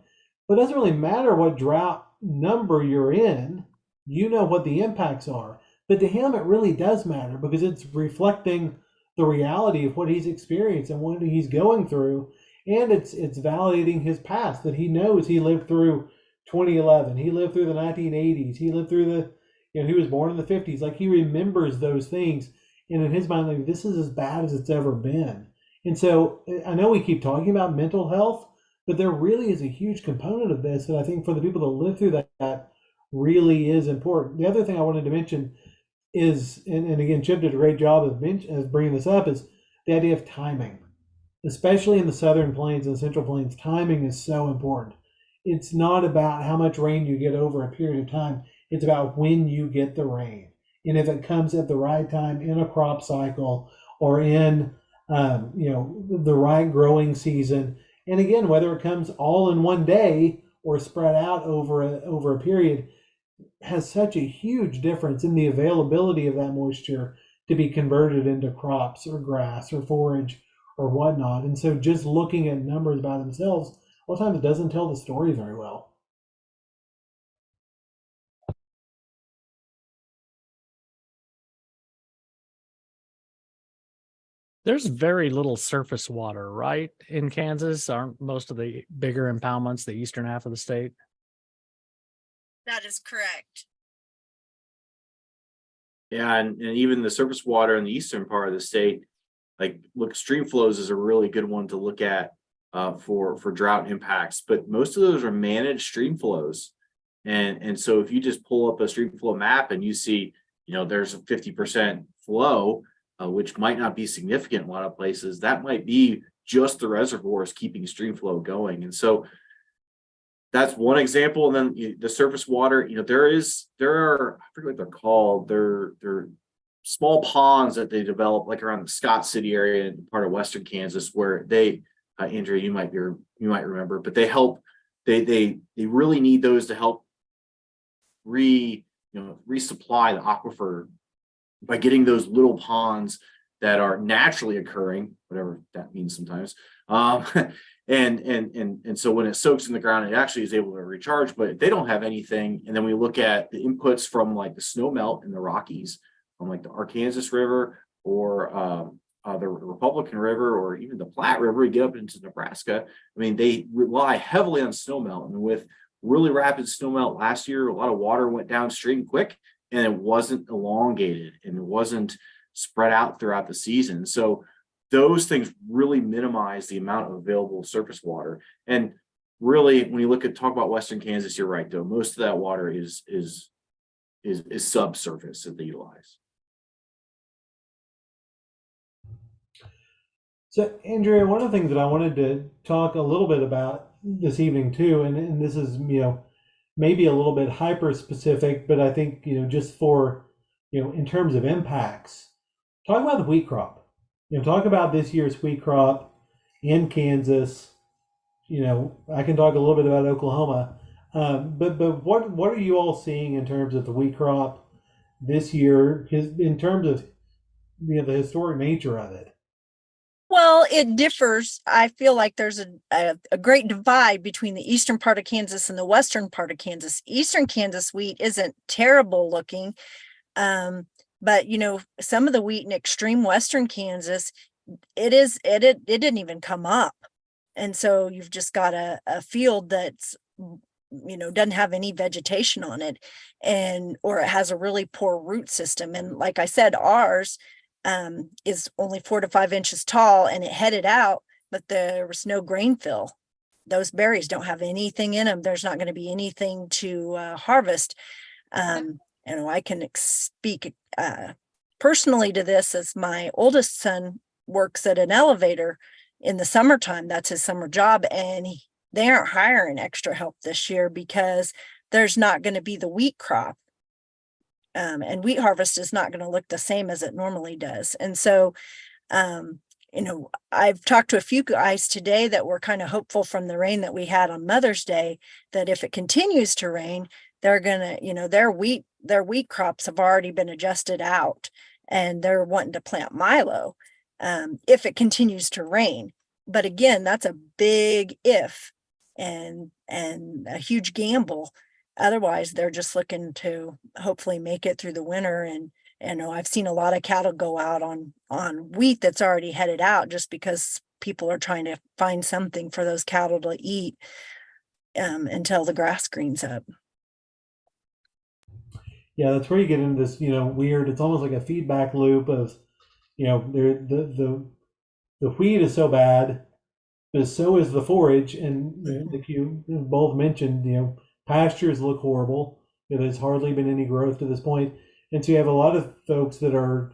H: well, it doesn't really matter what drought number you're in, what the impacts are. But to him, it really does matter because it's reflecting the reality of what he's experienced and what he's going through. And it's validating his past, that he knows he lived through 2011. He lived through the 1980s. He lived through he was born in the 50s. Like, he remembers those things. And in his mind, like, this is as bad as it's ever been. And so I know we keep talking about mental health, but there really is a huge component of this that I think for the people that live through that really is important. The other thing I wanted to mention is, and again, Chip did a great job of bringing this up, is the idea of timing. Especially in the Southern Plains and Central Plains, timing is so important. It's not about how much rain you get over a period of time. It's about when you get the rain. And if it comes at the right time in a crop cycle or in, the right growing season. And again, whether it comes all in one day or spread out over a period, has such a huge difference in the availability of that moisture to be converted into crops or grass or forage or whatnot. And so just looking at numbers by themselves, a lot of times it doesn't tell the story very well.
E: There's very little surface water, right? In Kansas, aren't most of the bigger impoundments the eastern half of the state?
D: That is correct.
I: Yeah, and even the surface water in the eastern part of the state, stream flows is a really good one to look at for drought impacts. But most of those are managed stream flows, and so if you just pull up a stream flow map and you see, there's a 50% flow, which might not be significant in a lot of places, that might be just the reservoirs keeping stream flow going. And so that's one example. And then the surface water, there are, I forget what they're called. They're small ponds that they develop like around the Scott City area in part of Western Kansas, where they, Andrea, you might remember, but they help, they really need those to help resupply the aquifer by getting those little ponds that are naturally occurring, whatever that means sometimes. And so when it soaks in the ground, it actually is able to recharge, but they don't have anything. And then we look at the inputs from like the snow melt in the Rockies, from like the Arkansas River or the Republican River or even the Platte River, you get up into Nebraska. I mean, they rely heavily on snow melt, and with really rapid snow melt last year, a lot of water went downstream quick, and it wasn't elongated and it wasn't spread out throughout the season. So those things really minimize the amount of available surface water. And really, when you talk about Western Kansas, you're right, though. Most of that water is subsurface that they utilize.
H: So, Andrea, one of the things that I wanted to talk a little bit about this evening too, and this is, maybe a little bit hyper specific, but I think, just for, in terms of impacts, talk about the wheat crop. Talk about this year's wheat crop in Kansas. I can talk a little bit about Oklahoma, but what are you all seeing in terms of the wheat crop this year, in terms of the historic nature of it?
D: Well, it differs. I feel like there's a great divide between the eastern part of Kansas and the western part of Kansas. Eastern Kansas wheat isn't terrible looking. But some of the wheat in extreme western Kansas, it didn't even come up. And so you've just got a field that's, doesn't have any vegetation on it, or it has a really poor root system. And like I said, ours is only 4 to 5 inches tall, and it headed out, but there was no grain fill. Those berries don't have anything in them. There's not going to be anything to harvest. I can speak personally to this, as my oldest son works at an elevator in the summertime. That's his summer job. And they aren't hiring extra help this year because there's not going to be the wheat crop. And wheat harvest is not going to look the same as it normally does. And so, I've talked to a few guys today that were kind of hopeful from the rain that we had on Mother's Day, that if it continues to rain, they're going to, their wheat crops have already been adjusted out, and they're wanting to plant milo if it continues to rain. But again, that's a big if and a huge gamble. Otherwise, they're just looking to hopefully make it through the winter. And I've seen a lot of cattle go out on wheat that's already headed out, just because people are trying to find something for those cattle to eat until the grass greens up.
H: Yeah, that's where you get into this, weird. It's almost like a feedback loop of, the wheat is so bad, but so is the forage. And like you both mentioned, pastures look horrible. There's hardly been any growth to this point. And so you have a lot of folks that are,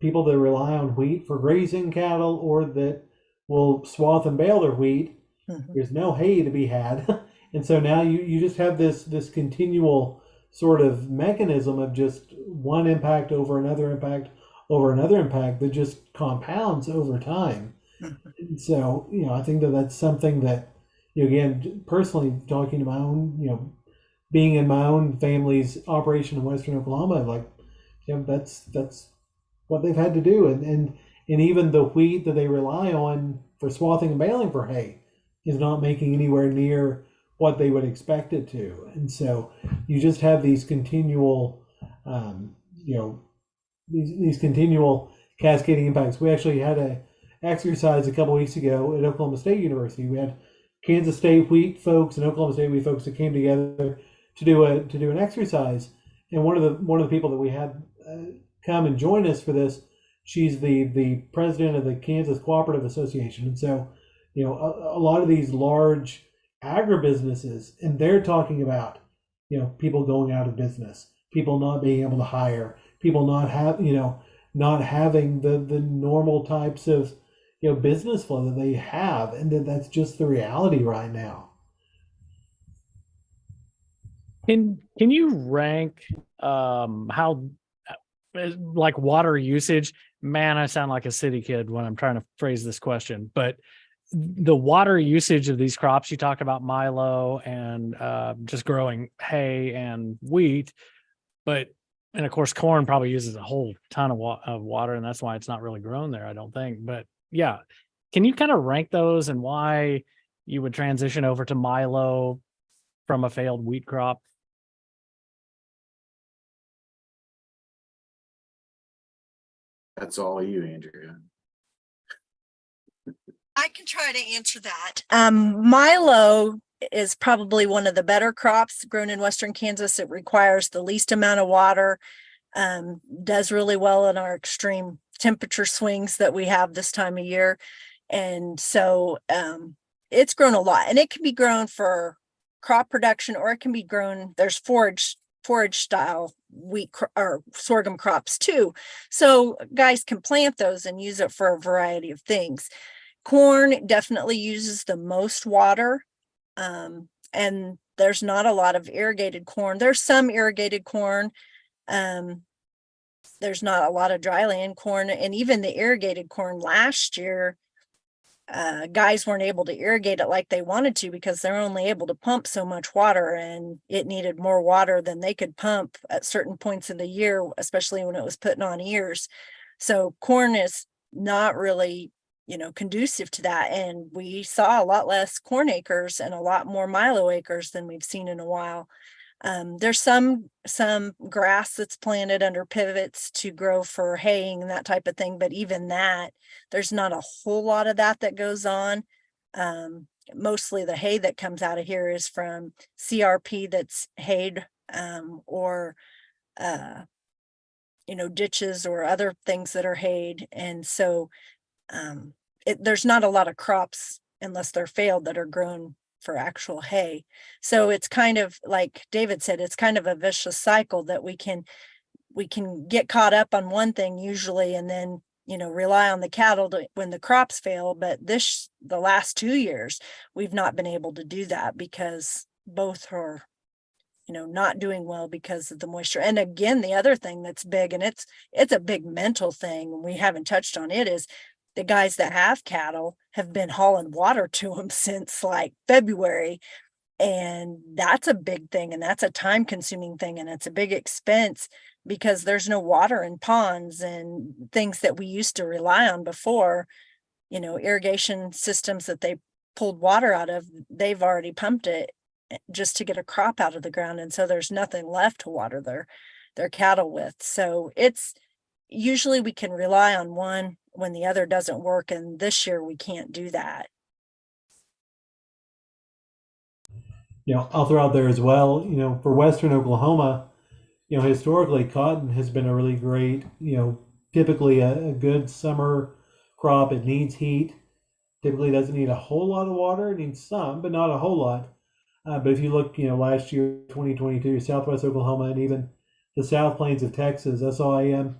H: people that rely on wheat for grazing cattle, or that will swath and bale their wheat. Mm-hmm. There's no hay to be had. And so now you just have this continual sort of mechanism of just one impact over another impact over another impact that just compounds over time. Mm-hmm. And so, I think that's something that, again, personally talking to my own, being in my own family's operation in Western Oklahoma, that's what they've had to do. And even the wheat that they rely on for swathing and baling for hay is not making anywhere near what they would expect it to. And so you just have these continual, these continual cascading impacts. We actually had a exercise a couple weeks ago at Oklahoma State University. We had Kansas State wheat folks and Oklahoma State wheat folks that came together to do an exercise. And one of the people that we had come and join us for this, she's the president of the Kansas Cooperative Association. And so, a lot of these large agribusinesses, and they're talking about, people going out of business, people not being able to hire, people not having the normal types of, business flow that they have. And that's just the reality right now.
E: Can you rank how, like, water usage? Man, I sound like a city kid when I'm trying to phrase this question, but the water usage of these crops, you talked about milo and just growing hay and wheat, but And of course, corn probably uses a whole ton of water, and that's why it's not really grown there, I don't think. But yeah, can you kind of rank those and why you would transition over to milo from a failed wheat crop?
I: That's all you, Andrea.
D: I can try to answer that. Milo is probably one of the better crops grown in Western Kansas. It requires the least amount of water, does really well in our extreme temperature swings that we have this time of year. And so it's grown a lot, and it can be grown for crop production, or it can be grown, there's forage style wheat or sorghum crops too. So guys can plant those and use it for a variety of things. Corn definitely uses the most water, and there's not a lot of irrigated corn. There's some irrigated corn. There's not a lot of dryland corn, and even the irrigated corn last year, guys weren't able to irrigate it like they wanted to because they're only able to pump so much water, and it needed more water than they could pump at certain points in the year, especially when it was putting on ears. So corn is not really, conducive to that. And we saw a lot less corn acres and a lot more milo acres than we've seen in a while. There's some grass that's planted under pivots to grow for haying and that type of thing, but even that, there's not a whole lot of that goes on. Mostly the hay that comes out of here is from CRP that's hayed, or ditches or other things that are hayed. And so there's not a lot of crops, unless they're failed, that are grown for actual hay. So it's kind of like David said, it's kind of a vicious cycle that we can get caught up on one thing usually, and then rely on the cattle when the crops fail. But the last 2 years we've not been able to do that because both are not doing well because of the moisture. And again, the other thing that's big, and it's a big mental thing, we haven't touched on it, is the guys that have cattle have been hauling water to them since like February. And that's a big thing, and that's a time consuming thing, and it's a big expense because there's no water in ponds and things that we used to rely on before. Irrigation systems that they pulled water out of, they've already pumped it just to get a crop out of the ground. And so there's nothing left to water their cattle with. So it's usually we can rely on one when the other doesn't work. And this year we can't do that.
H: I'll throw out there as well, for Western Oklahoma, historically cotton has been a really great, typically a good summer crop. It needs heat, typically doesn't need a whole lot of water. It needs some, but not a whole lot. But if you look, last year, 2022, Southwest Oklahoma, and even the South Plains of Texas, I saw a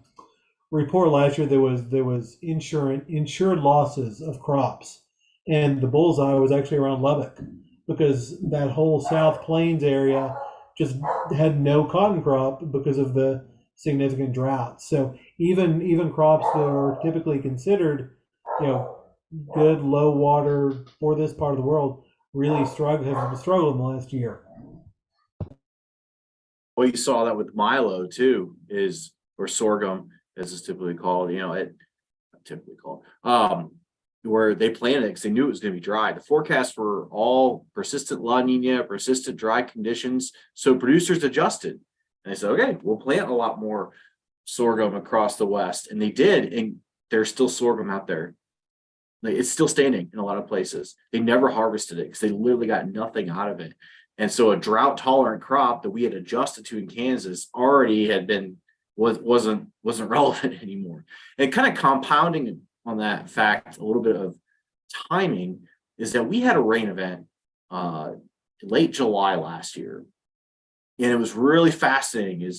H: report last year. There was insured losses of crops, and the bullseye was actually around Lubbock, because that whole South Plains area just had no cotton crop because of the significant drought. So even crops that are typically considered, good low water for this part of the world really have struggled in the last year.
I: Well, you saw that with milo too, or sorghum, as it's typically called. Where they planted it because they knew it was going to be dry. The forecast for all persistent La Nina, persistent dry conditions. So producers adjusted, and they said, okay, we'll plant a lot more sorghum across the West. And they did. And there's still sorghum out there. It's still standing in a lot of places. They never harvested it because they literally got nothing out of it. And so a drought tolerant crop that we had adjusted to in Kansas already wasn't relevant anymore. And kind of compounding on that fact, a little bit of timing, is that we had a rain event late July last year. And it was really fascinating.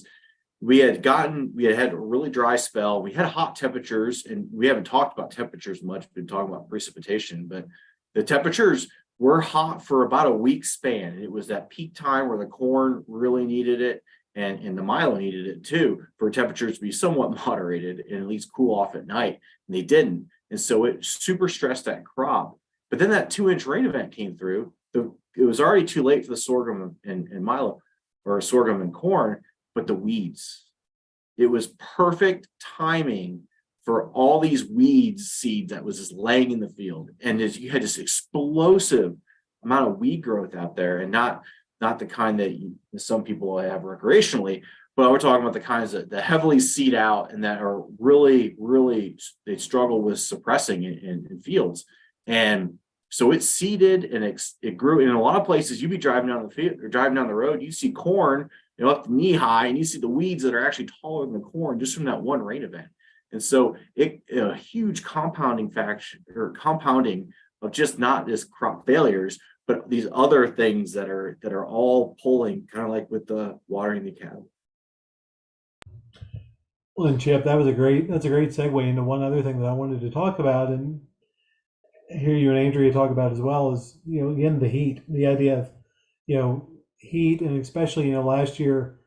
I: We had had a really dry spell. We had hot temperatures, and we haven't talked about temperatures much. We've been talking about precipitation, but the temperatures were hot for about a week span. It was that peak time where the corn really needed it, and the milo needed it too, for temperatures to be somewhat moderated and at least cool off at night. And they didn't. And so it super stressed that crop. But then that 2-inch rain event came through. It was already too late for the sorghum and milo, or sorghum and corn, but the weeds it was perfect timing for all these weeds seed that was just laying in the field. And as you had this explosive amount of weed growth out there, and not the kind that some people have recreationally, but we're talking about the kinds that heavily seed out and that are really, really, they struggle with suppressing in fields. And so it seeded and it grew. In a lot of places, you'd be driving down the field or driving down the road, you see corn, up to knee high, and you see the weeds that are actually taller than the corn just from that one rain event. And so a huge compounding compounding of just not just crop failures, but these other things that are all pulling, kind of like with the watering the cattle.
H: Well, and Chip, that's a great segue into one other thing that I wanted to talk about, and hear you and Andrea talk about as well, is, again, the heat, the idea of, heat, and especially, last year,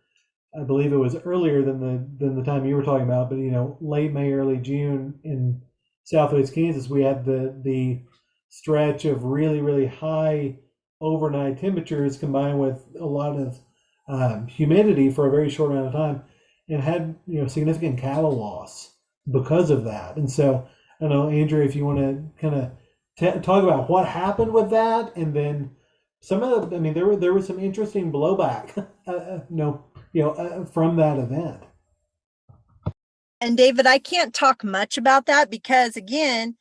H: I believe it was earlier than the time you were talking about, but late May, early June in Southwest Kansas, we had the stretch of really, really high overnight temperatures combined with a lot of humidity for a very short amount of time, and had significant cattle loss because of that. And so I don't know, Andrea, if you want to kind of talk about what happened with that, and then some of the, there was some interesting blowback, from that event.
D: And David, I can't talk much about that because, again,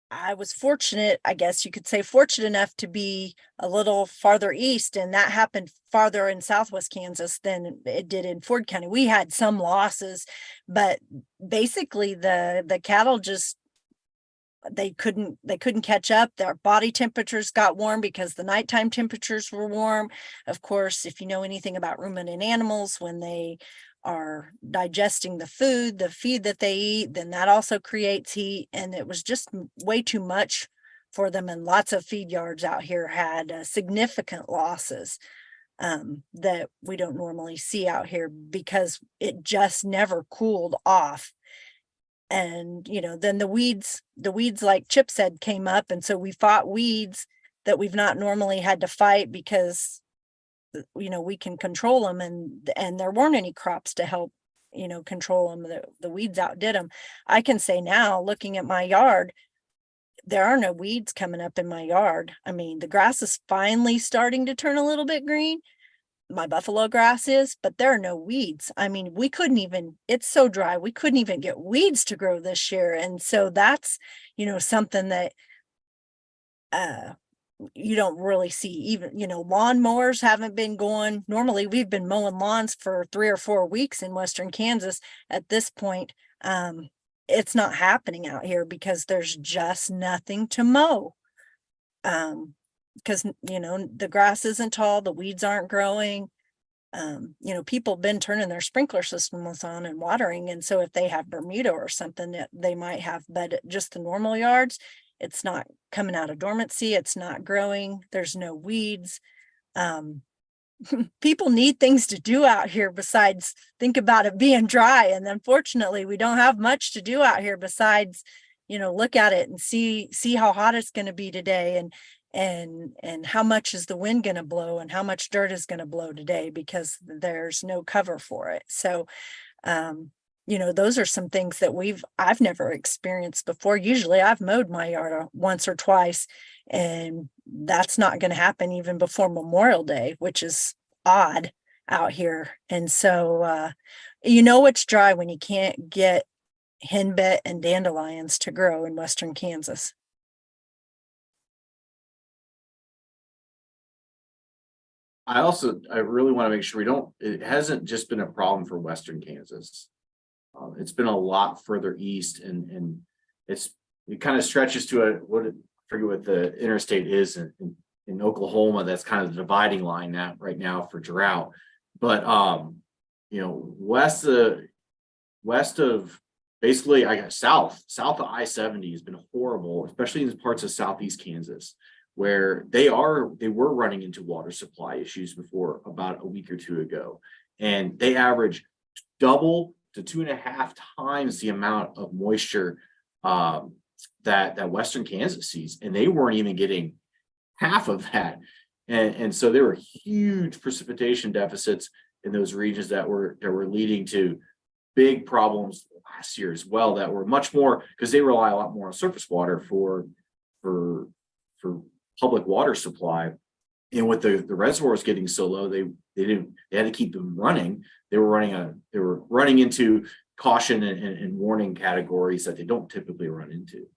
D: I was fortunate, I guess you could say fortunate enough to be a little farther east, and that happened farther in Southwest Kansas than it did in Ford County. We had some losses, but basically the cattle just, they couldn't catch up. Their body temperatures got warm because the nighttime temperatures were warm. Of course, if you know anything about ruminant animals, when they are digesting the feed that they eat, then that also creates heat, and it was just way too much for them. And lots of feed yards out here had significant losses that we don't normally see out here because it just never cooled off. And then the weeds, like Chip said, came up, and so we fought weeds that we've not normally had to fight because we can control them, and there weren't any crops to help control them. The weeds outdid them. I can say now, looking at my yard, there are no weeds coming up in my yard. The grass is finally starting to turn a little bit green. My buffalo grass is, but there are no weeds. We couldn't even, it's so dry, we couldn't even get weeds to grow this year. And so that's, something that you don't really see. Even, lawn mowers haven't been going. Normally we've been mowing lawns for 3 or 4 weeks in Western Kansas. At this point, it's not happening out here because there's just nothing to mow. Because the grass isn't tall, the weeds aren't growing. People have been turning their sprinkler systems on and watering, and so if they have Bermuda or something that they might have, but just the normal yards, it's not coming out of dormancy, it's not growing, there's no weeds. People need things to do out here besides think about it being dry, and unfortunately we don't have much to do out here besides look at it and see how hot it's going to be today, and how much is the wind going to blow, and how much dirt is going to blow today, because there's no cover for it. So those are some things that I've never experienced before. Usually I've mowed my yard once or twice, and that's not going to happen even before Memorial Day, which is odd out here. And so it's dry when you can't get henbit and dandelions to grow in Western Kansas.
I: I really want to make sure it hasn't just been a problem for Western Kansas. It's been a lot further east, and it kind of stretches to I forget what the interstate is in Oklahoma. That's kind of the dividing line right now for drought. But west of basically, I guess south of I-70 has been horrible, especially in parts of southeast Kansas, where they were running into water supply issues before about a week or two ago, and they average double to 2.5 times the amount of moisture that Western Kansas sees, and they weren't even getting half of that, and so there were huge precipitation deficits in those regions that were leading to big problems last year as well that were much more because they rely a lot more on surface water for public water supply. And with the reservoirs getting so low, they had to keep them running. They were running into caution and warning categories that they don't typically run into.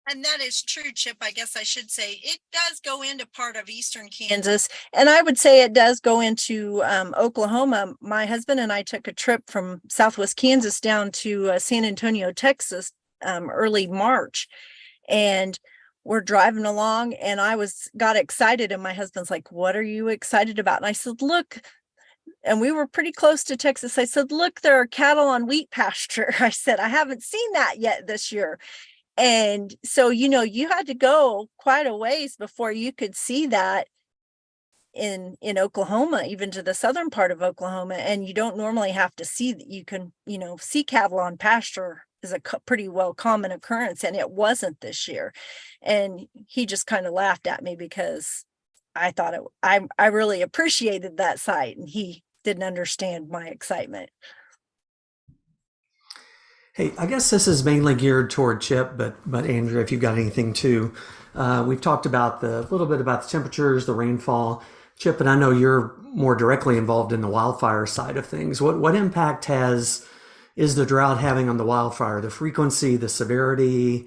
D: And that is true, Chip. I guess I should say it does go into part of eastern Kansas. And I would say it does go into Oklahoma. My husband and I took a trip from Southwest Kansas down to San Antonio, Texas, early March. And we're driving along and got excited. And my husband's like, "What are you excited about?" And I said, "Look," and we were pretty close to Texas. I said, "Look, there are cattle on wheat pasture." I said, "I haven't seen that yet this year." And so, you had to go quite a ways before you could see that in Oklahoma, even to the southern part of Oklahoma. And you don't normally have to see that. You can, see cattle on pasture is a pretty well common occurrence. And it wasn't this year. And he just kind of laughed at me because I thought I really appreciated that sight, and he didn't understand my excitement.
F: Hey, I guess this is mainly geared toward Chip, but Andrea, if you've got anything too. We've talked about a little bit about the temperatures, the rainfall. Chip, and I know you're more directly involved in the wildfire side of things. What impact is the drought having on the wildfire? The frequency, the severity?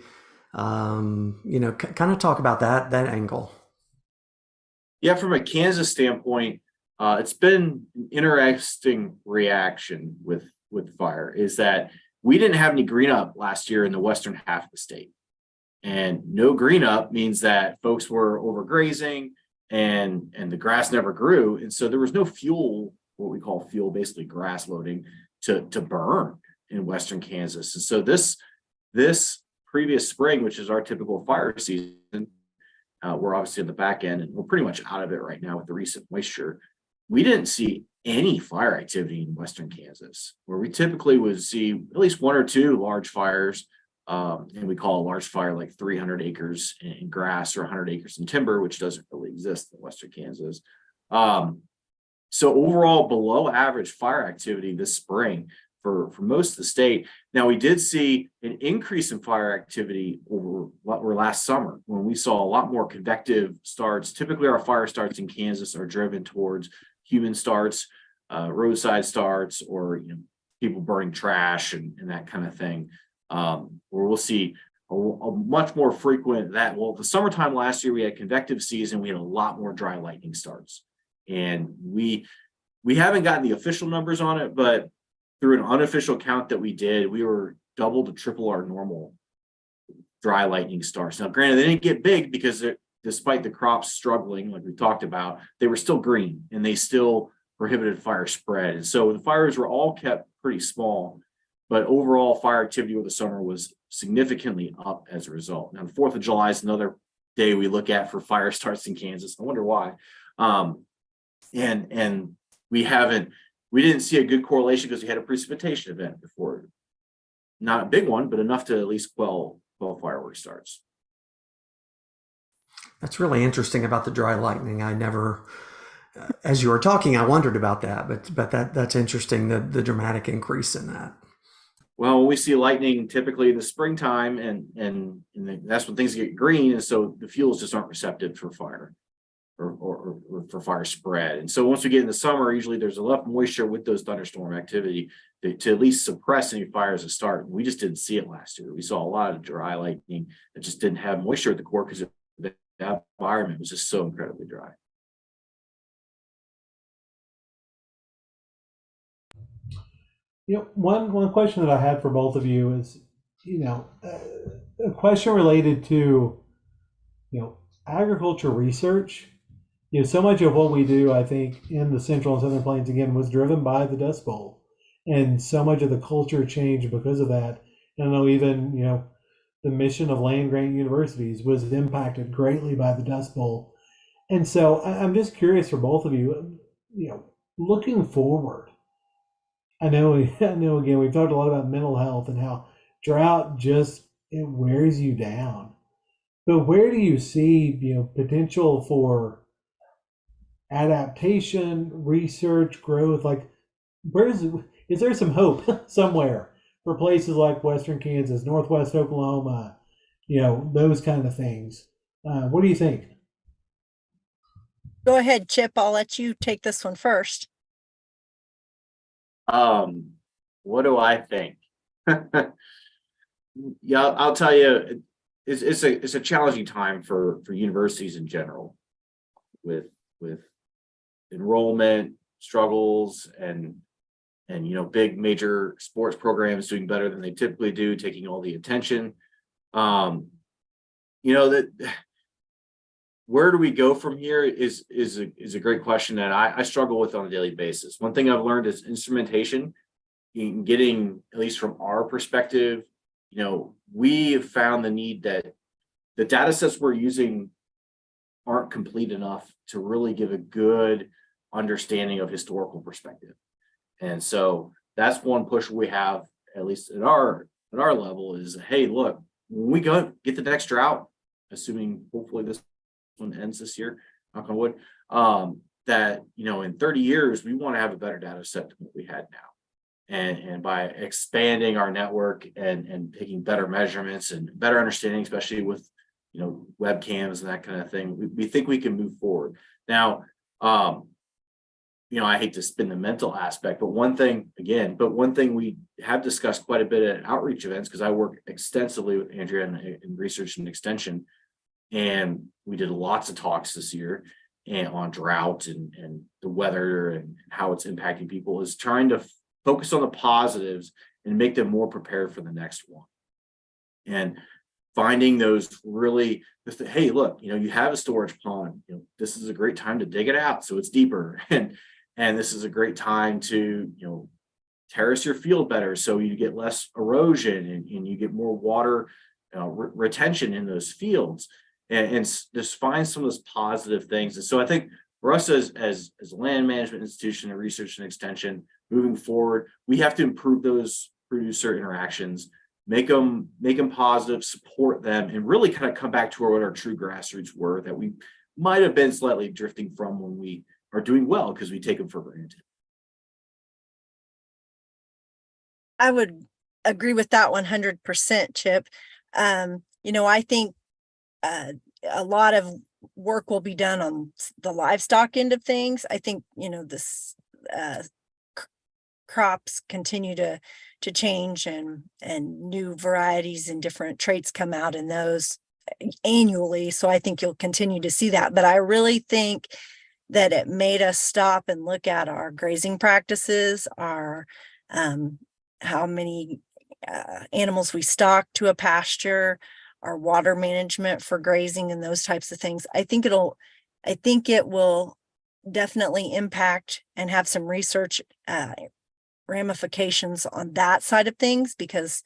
F: Kind of talk about that angle.
I: Yeah, from a Kansas standpoint, it's been an interesting reaction with fire. Is that we didn't have any green up last year in the western half of the state. And no green up means that folks were overgrazing and the grass never grew. And so there was no fuel, what we call fuel, basically grass loading to burn in western Kansas. And so this previous spring, which is our typical fire season, we're obviously in the back end and we're pretty much out of it right now with the recent moisture. We didn't see any fire activity in western Kansas, where we typically would see at least one or two large fires. And we call a large fire like 300 acres in grass or 100 acres in timber, which doesn't really exist in western Kansas. So overall, below average fire activity this spring for most of the state. Now, we did see an increase in fire activity over last summer when we saw a lot more convective starts. Typically, our fire starts in Kansas are driven towards human starts, roadside starts, or people burning trash and that kind of thing. Where we'll see a much more frequent the summertime last year we had convective season, we had a lot more dry lightning starts, and we haven't gotten the official numbers on it, but through an unofficial count that we did, we were double to triple our normal dry lightning starts. Now, granted, they didn't get big because despite the crops struggling, like we talked about, they were still green and they still prohibited fire spread. And so the fires were all kept pretty small, but overall fire activity over the summer was significantly up as a result. Now, the 4th of July is another day we look at for fire starts in Kansas. I wonder why. And we didn't see a good correlation because we had a precipitation event before. Not a big one, but enough to at least quell fireworks starts.
F: That's really interesting about the dry lightning. I never, as you were talking, I wondered about that, but that's interesting, the dramatic increase in that.
I: Well, we see lightning typically in the springtime, and that's when things get green, and so the fuels just aren't receptive for fire or for fire spread. And so once we get in the summer, usually there's enough moisture with those thunderstorm activity to at least suppress any fires that start. We just didn't see it last year. We saw a lot of dry lightning that just didn't have moisture at the core because the environment was just so incredibly dry.
H: One question that I had for both of you is, a question related to, agriculture research. So much of what we do, I think, in the Central and Southern Plains, again, was driven by the Dust Bowl. And so much of the culture changed because of that. And I know even, the mission of land-grant universities was impacted greatly by the Dust Bowl. And so I'm just curious for both of you, looking forward, I know again, we've talked a lot about mental health and how drought it wears you down. But where do you see, potential for adaptation, research, growth? Like, is there some hope somewhere for places like Western Kansas, Northwest Oklahoma, those kind of things? What do you think?
D: Go ahead, Chip. I'll let you take this one first.
I: What do I think? Yeah, I'll tell you, it's a challenging time for universities in general, with enrollment struggles and big major sports programs doing better than they typically do, taking all the attention. That where do we go from here is a great question that I struggle with on a daily basis. One thing I've learned is instrumentation, in getting, at least from our perspective, we have found the need that the data sets we're using aren't complete enough to really give a good understanding of historical perspective. And so that's one push we have, at least at our level, is, hey, look, when we go get the next drought, assuming hopefully this one ends this year, knock on wood, that in 30 years we want to have a better data set than what we had now. And by expanding our network and taking better measurements and better understanding, especially with webcams and that kind of thing, we think we can move forward. Now, I hate to spin the mental aspect, but one thing we have discussed quite a bit at outreach events, because I work extensively with Andrea in research and extension, and we did lots of talks this year on drought and the weather and how it's impacting people, is trying to focus on the positives and make them more prepared for the next one. And finding those really, hey, look, you have a storage pond, this is a great time to dig it out so it's deeper. And this is a great time to, terrace your field better so you get less erosion and you get more water retention in those fields, and just find some of those positive things. And so I think for us as a land management institution and research and extension, moving forward, we have to improve those producer interactions, make them positive, support them, and really kind of come back to what our true grassroots were that we might have been slightly drifting from when we are doing well, because we take them for granted.
D: I would agree with that 100%, Chip. I think a lot of work will be done on the livestock end of things. I think, this crops continue to change and new varieties and different traits come out in those annually. So I think you'll continue to see that. But I really think that it made us stop and look at our grazing practices, our how many animals we stock to a pasture, our water management for grazing and those types of things. I think it will definitely impact and have some research ramifications on that side of things, because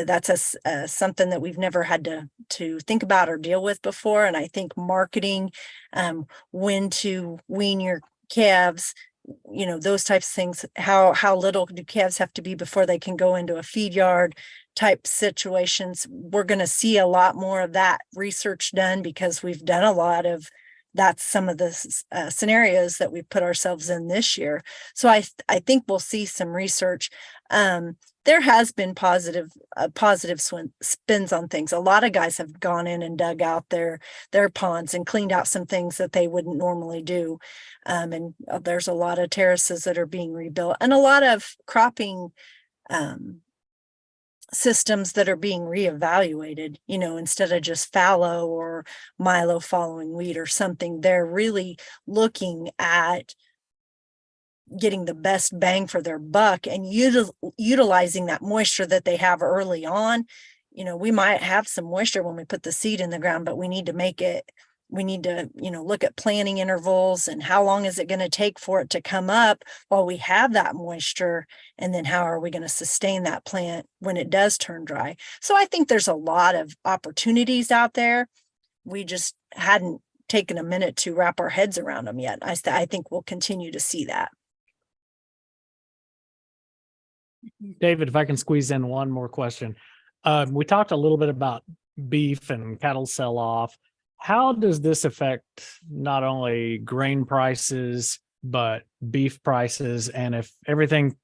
D: that's something that we've never had to think about or deal with before. And I think marketing, when to wean your calves, those types of things, how little do calves have to be before they can go into a feed yard type situations. We're going to see a lot more of that research done, because we've done a lot of that's some of the scenarios that we put ourselves in this year. So I think we'll see some research. There has been positive spins on things. A lot of guys have gone in and dug out their ponds and cleaned out some things that they wouldn't normally do. And there's a lot of terraces that are being rebuilt, and a lot of cropping systems that are being reevaluated, instead of just fallow or milo following wheat or something. They're really looking at getting the best bang for their buck and utilizing that moisture that they have early on. We might have some moisture when we put the seed in the ground, but we need to look at planting intervals and how long is it going to take for it to come up while we have that moisture, and then how are we going to sustain that plant when it does turn dry. So I think there's a lot of opportunities out there. We just hadn't taken a minute to wrap our heads around them yet. I think we'll continue to see that.
E: David, if I can squeeze in one more question. We talked a little bit about beef and cattle sell off. How does this affect not only grain prices, but beef prices? And if everything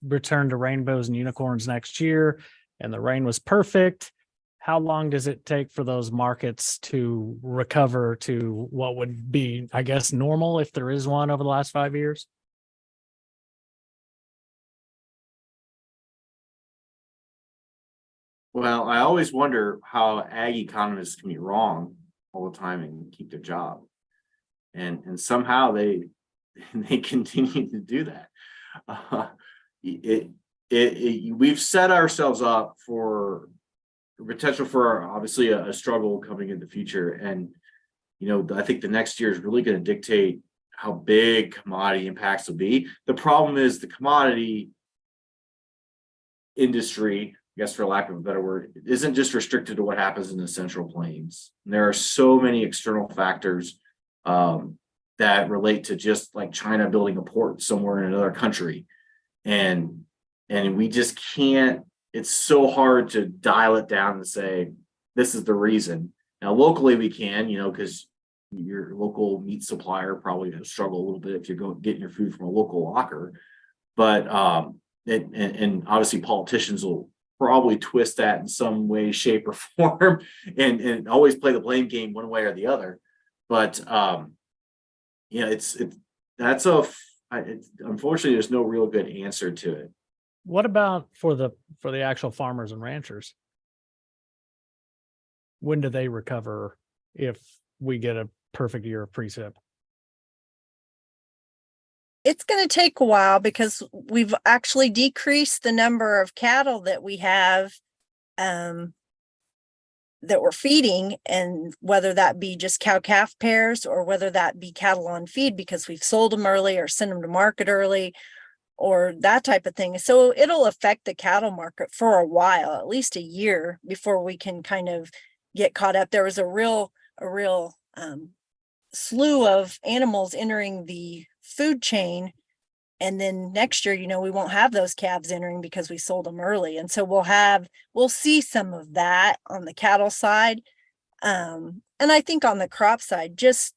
E: return to rainbows and unicorns next year and the rain was perfect, how long does it take for those markets to recover to what would be, I guess, normal if there is one over the last 5 years?
I: Well, I always wonder how ag economists can be wrong all the time and keep their job. And somehow they they continue to do that. We've set ourselves up for potential for obviously a struggle coming in the future. And, I think the next year is really going to dictate how big commodity impacts will be. The problem is the commodity industry, I guess for lack of a better word, isn't just restricted to what happens in the Central Plains. There are so many external factors that relate to just like China building a port somewhere in another country. And we just can't, it's so hard to dial it down and say, this is the reason. Now, locally we can, because your local meat supplier probably will struggle a little bit if you're getting your food from a local locker. But, and obviously politicians will probably twist that in some way, shape, or form and always play the blame game one way or the other. But, unfortunately, there's no real good answer to it.
E: What about for the actual farmers and ranchers? When do they recover if we get a perfect year of precip?
D: It's going to take a while because we've actually decreased the number of cattle that we have that we're feeding, and whether that be just cow-calf pairs or whether that be cattle on feed because we've sold them early or sent them to market early or that type of thing. So it'll affect the cattle market for a while, at least a year, before we can kind of get caught up. There was a real slew of animals entering the food chain. And then next year, we won't have those calves entering because we sold them early. And so we'll see some of that on the cattle side. And I think on the crop side, just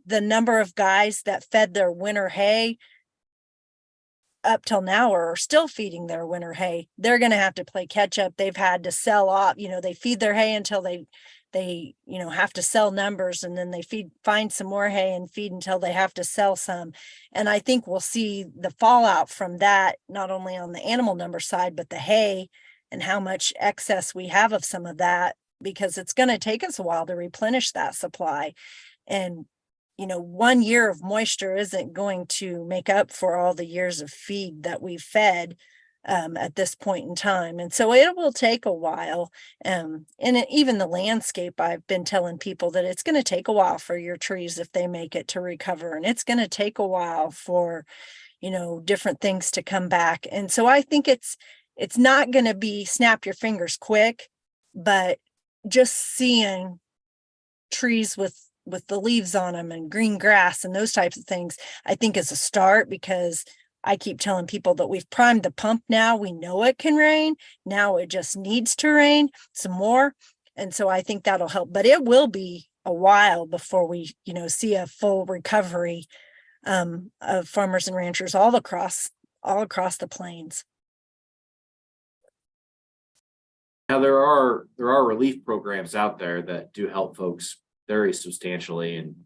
D: the number of guys that fed their winter hay up till now are still feeding their winter hay. They're going to have to play catch up. They've had to sell off, they feed their hay until they have to sell numbers, and then they find some more hay and feed until they have to sell some. And I think we'll see the fallout from that, not only on the animal number side, but the hay and how much excess we have of some of that, because it's going to take us a while to replenish that supply. And 1 year of moisture isn't going to make up for all the years of feed that we've fed at this point in time. And so it will take a while. Even the landscape, I've been telling people that it's going to take a while for your trees, if they make it, to recover. And it's going to take a while for, different things to come back. And so I think it's not going to be snap your fingers quick, but just seeing trees with the leaves on them and green grass and those types of things, I think is a start, because I keep telling people that we've primed the pump now. We know it can rain. Now it just needs to rain some more. And so I think that'll help, but it will be a while before we, see a full recovery of farmers and ranchers all across the plains.
I: Now there are relief programs out there that do help folks very substantially, and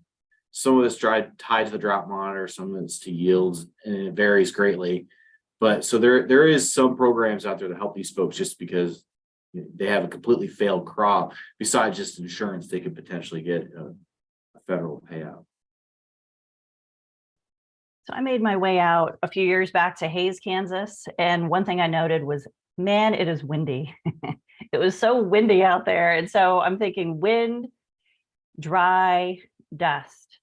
I: some of it's tied to the drought monitor, some of it's to yields, and it varies greatly. But so there is some programs out there to help these folks, just because they have a completely failed crop. Besides just insurance, they could potentially get a federal payout.
B: So I made my way out a few years back to Hays, Kansas, and one thing I noted was, man, it is windy. It was so windy out there. And so I'm thinking wind, dry, dust.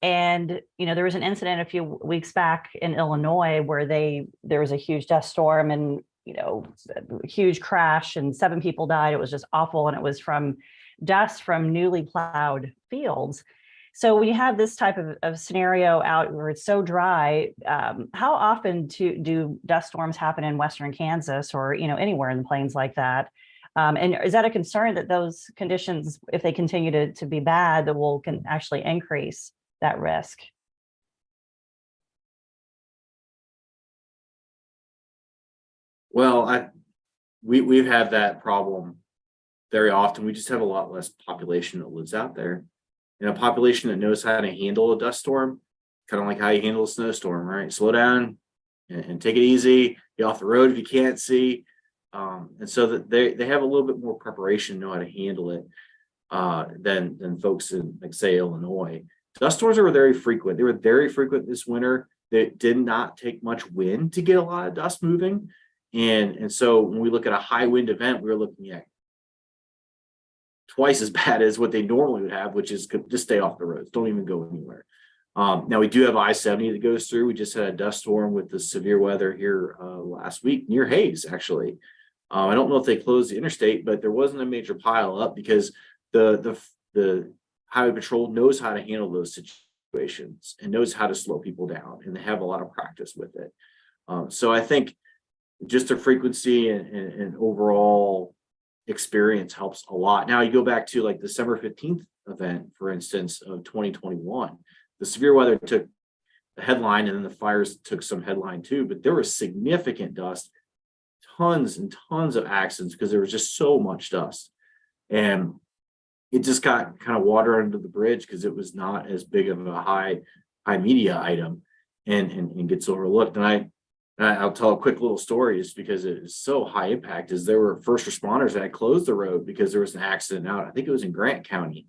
B: And, there was an incident a few weeks back in Illinois where there was a huge dust storm and, a huge crash and 7 people died. It was just awful. And it was from dust from newly plowed fields. So when you have this type of scenario out where it's so dry, how often do dust storms happen in Western Kansas or, anywhere in the plains like that? And is that a concern that those conditions, if they continue to be bad, that can actually increase that risk?
I: Well, we've had that problem very often. We just have a lot less population that lives out there. And a population that knows how to handle a dust storm, kind of like how you handle a snowstorm, right? Slow down and take it easy. Get off the road if you can't see. And so that they have a little bit more preparation, know how to handle it than folks in, like, say, Illinois. Dust storms were very frequent. They were very frequent this winter. They did not take much wind to get a lot of dust moving. And so when we look at a high wind event, we're looking at twice as bad as what they normally would have, which is just stay off the roads. Don't even go anywhere. Now we do have I-70 that goes through. We just had a dust storm with the severe weather here last week near Hayes, actually. I don't know if they closed the interstate, but there wasn't a major pile up because the highway patrol knows how to handle those situations and knows how to slow people down, and they have a lot of practice with it. So I think just the frequency and overall experience helps a lot. Now you go back to like December 15th event, for instance, of 2021, the severe weather took the headline and then the fires took some headline too, but there was significant dust, tons and tons of accidents because there was just so much dust. And it just got kind of water under the bridge because it was not as big of a high media item and gets overlooked. And I'll tell a quick little story just because it is so high impact. Is there were first responders that had closed the road because there was an accident out. I think it was in Grant County,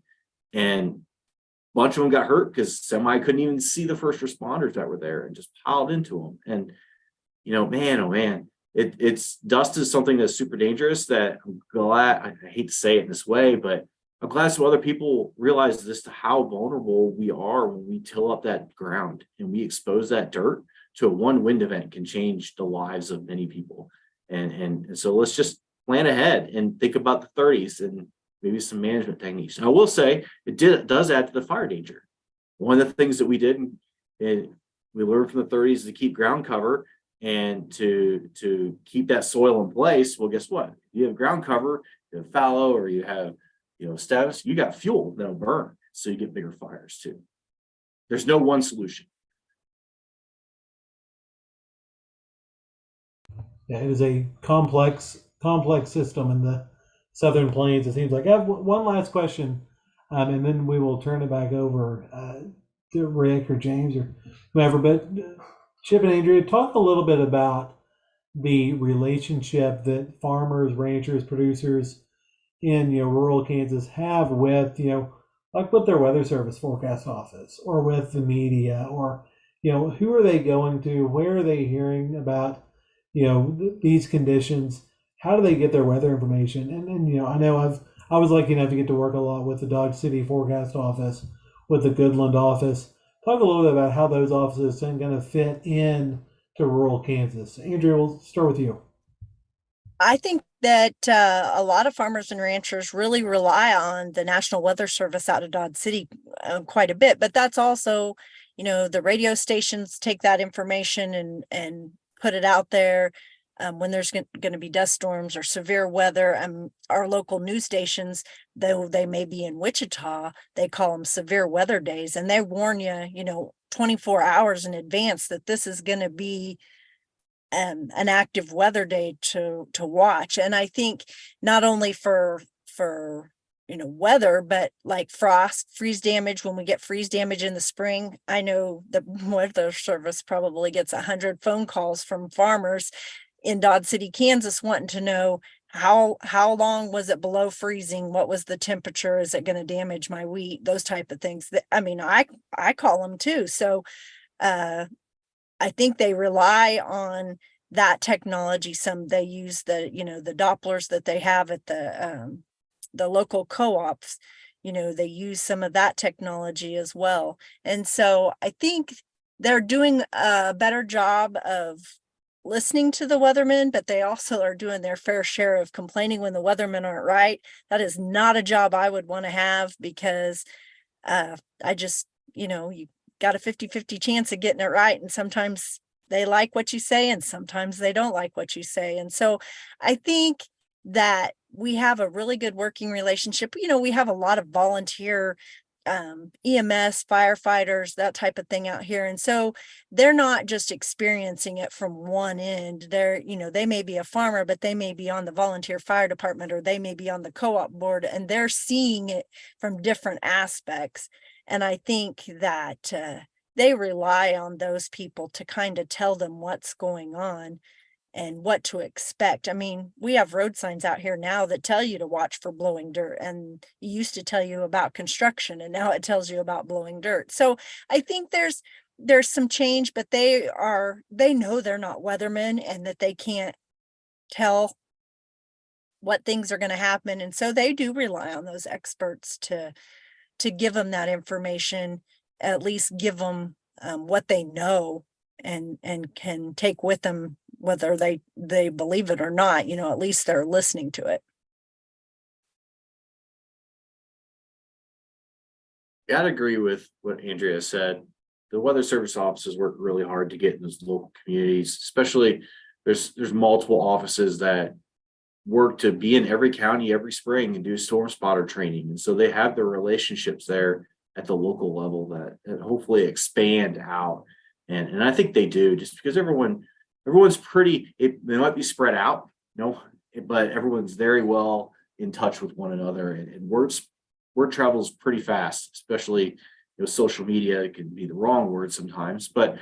I: and a bunch of them got hurt because semi couldn't even see the first responders that were there and just piled into them. And man, oh man, it's dust is something that's super dangerous. That I'm glad, I hate to say it in this way, but I'm glad some other people realize this to how vulnerable we are when we till up that ground and we expose that dirt to a one wind event can change the lives of many people. And so let's just plan ahead and think about the 30s and maybe some management techniques. I will say it does add to the fire danger. One of the things that we did, and we learned from the 30s, to keep ground cover and to keep that soil in place. Well, guess what? If you have ground cover, you have fallow, or you have status, you got fuel that'll burn, so you get bigger fires too. There's no one solution.
H: Yeah, it is a complex system in the Southern Plains. It seems like. I have one last question, and then we will turn it back over to Rick or James or whoever. But Chip and Andrea, talk a little bit about the relationship that farmers, ranchers, producers in rural Kansas have with like with their Weather Service forecast office or with the media, or who are they going to? Where are they hearing about these conditions? How do they get their weather information? And I know I was lucky enough to get to work a lot with the Dodge City Forecast Office, with the Goodland office. Talk a little bit about how those offices are going to fit in to rural Kansas. Andrea, we'll start with you.
D: I think that a lot of farmers and ranchers really rely on the National Weather Service out of Dodge City quite a bit, but that's also, the radio stations take that information and put it out there when there's going to be dust storms or severe weather. Our local news stations, though they may be in Wichita, they call them severe weather days, and they warn you, 24 hours in advance that this is going to be an active weather day to watch. And I think not only for weather, but like frost, freeze damage. When we get freeze damage in the spring, I know the Weather Service probably gets 100 phone calls from farmers in Dodge City, Kansas, wanting to know how long was it below freezing? What was the temperature? Is it going to damage my wheat? Those type of things. I call them too. So I think they rely on that technology. Some they use the Dopplers that they have at the local co-ops. They use some of that technology as well. And so I think they're doing a better job of listening to the weathermen, but they also are doing their fair share of complaining when the weathermen aren't right. That is not a job I would want to have, because I just, you got a 50-50 chance of getting it right. And sometimes they like what you say and sometimes they don't like what you say. And so I think that we have a really good working relationship. We have a lot of volunteer EMS, firefighters, that type of thing out here. And so they're not just experiencing it from one end. They're, they may be a farmer, but they may be on the volunteer fire department, or they may be on the co-op board, and they're seeing it from different aspects. And I think that they rely on those people to kind of tell them what's going on and what to expect. I mean, we have road signs out here now that tell you to watch for blowing dirt, and it used to tell you about construction, and now it tells you about blowing dirt. So I think there's some change, but they know they're not weathermen, and that they can't tell what things are going to happen. And so they do rely on those experts to give them that information, at least give them what they know, and can take with them, whether they believe it or not. At least they're listening to it.
I: Yeah, I'd agree with what Andrea said. The weather service offices work really hard to get in those local communities, especially there's multiple offices that work to be in every county every spring and do storm spotter training. And so they have their relationships there at the local level that hopefully expand out. And I think they do, just because everyone's pretty, they might be spread out, but everyone's very well in touch with one another, and word travels pretty fast, especially social media can be the wrong word sometimes, but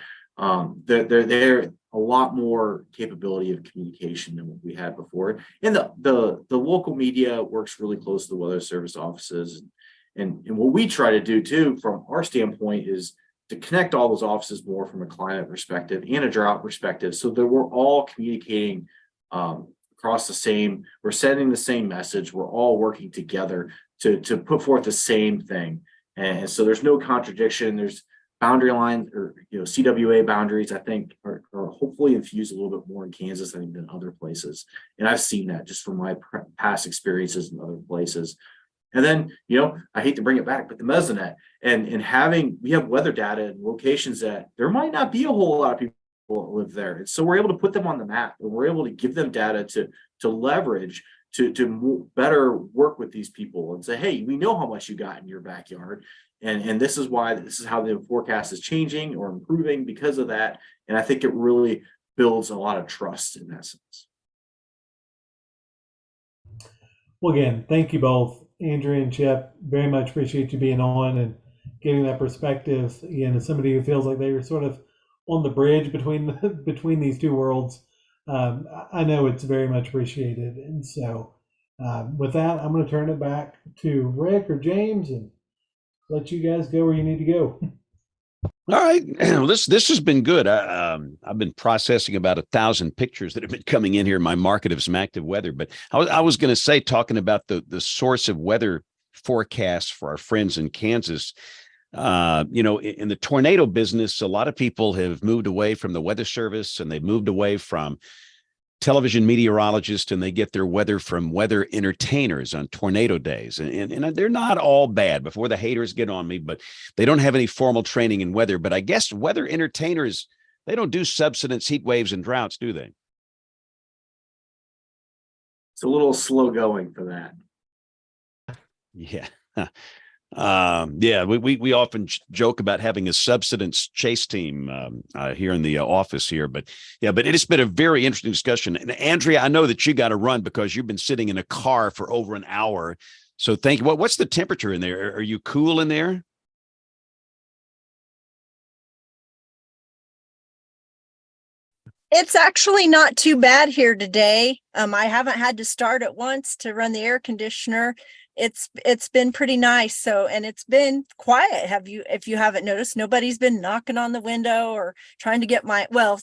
I: they're a lot more capability of communication than what we had before. And the local media works really close to the weather service offices. And what we try to do too, from our standpoint, is to connect all those offices more from a climate perspective and a drought perspective, so that we're all communicating across we're sending the same message, we're all working together to put forth the same thing. And so there's no contradiction. There's boundary lines, or CWA boundaries, I think are hopefully infused a little bit more in Kansas, I think, than other places. And I've seen that just from my past experiences in other places. And then, I hate to bring it back, but the Mesonet and we have weather data in locations that there might not be a whole lot of people that live there. And so we're able to put them on the map, and we're able to give them data to leverage to better work with these people and say, hey, we know how much you got in your backyard. And this is how the forecast is changing or improving because of that. And I think it really builds a lot of trust in that sense.
H: Well, again, thank you both, Andrea and Chip. Very much appreciate you being on and giving that perspective. Again, as somebody who feels like they were sort of on the bridge between these two worlds, I know it's very much appreciated. And so with that, I'm going to turn it back to Rick or James and let you guys go where you need to go.
A: All right. This has been good. I've been processing about 1,000 pictures that have been coming in here in my market of some active weather. But I was going to say, talking about the source of weather forecasts for our friends in Kansas, in the tornado business, a lot of people have moved away from the Weather Service, and they've moved away from television meteorologists, and they get their weather from weather entertainers on tornado days. And they're not all bad, before the haters get on me, but they don't have any formal training in weather. But I guess weather entertainers, they don't do subsidence, heat waves, and droughts, do they?
I: It's a little slow going for that.
A: Yeah. We often joke about having a subsidence chase team here in the office here, but it has been a very interesting discussion. And Andrea, I know that you got to run because you've been sitting in a car for over an hour. So thank you. What's the temperature in there? Are you cool in there?
D: It's actually not too bad here today. I haven't had to start it once to run the air conditioner. It's been pretty nice. So, and it's been quiet. If you haven't noticed, nobody's been knocking on the window or trying to get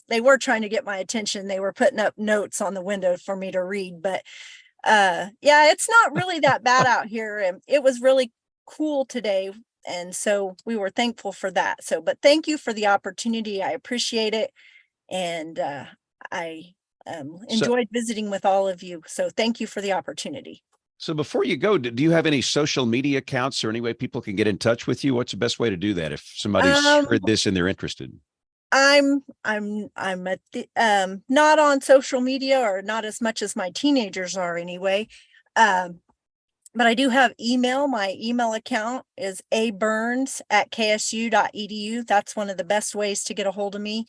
D: they were trying to get my attention. They were putting up notes on the window for me to read, but it's not really that bad out here. And it was really cool today. And so we were thankful for that. So, but thank you for the opportunity. I appreciate it. And I enjoyed visiting with all of you. So thank you for the opportunity.
A: So before you go, do you have any social media accounts or any way people can get in touch with you? What's the best way to do that if somebody's heard this and they're interested?
D: I'm at the, not on social media, or not as much as my teenagers are anyway. But I do have email. My email account is aburns@ksu.edu. That's one of the best ways to get a hold of me.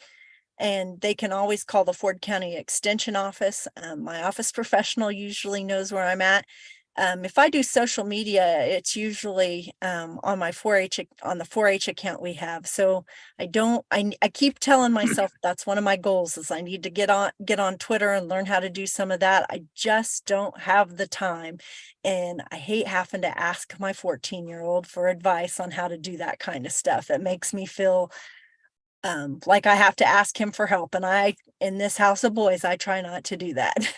D: And they can always call the Ford County Extension office. My office professional usually knows where I'm at. If I do social media, it's usually on my 4-H on the 4-H account we have. So I keep telling myself that's one of my goals is I need to get on Twitter and learn how to do some of that. I just don't have the time. And I hate having to ask my 14-year-old for advice on how to do that kind of stuff. It makes me feel like I have to ask him for help. And in this house of boys, I try not to do that.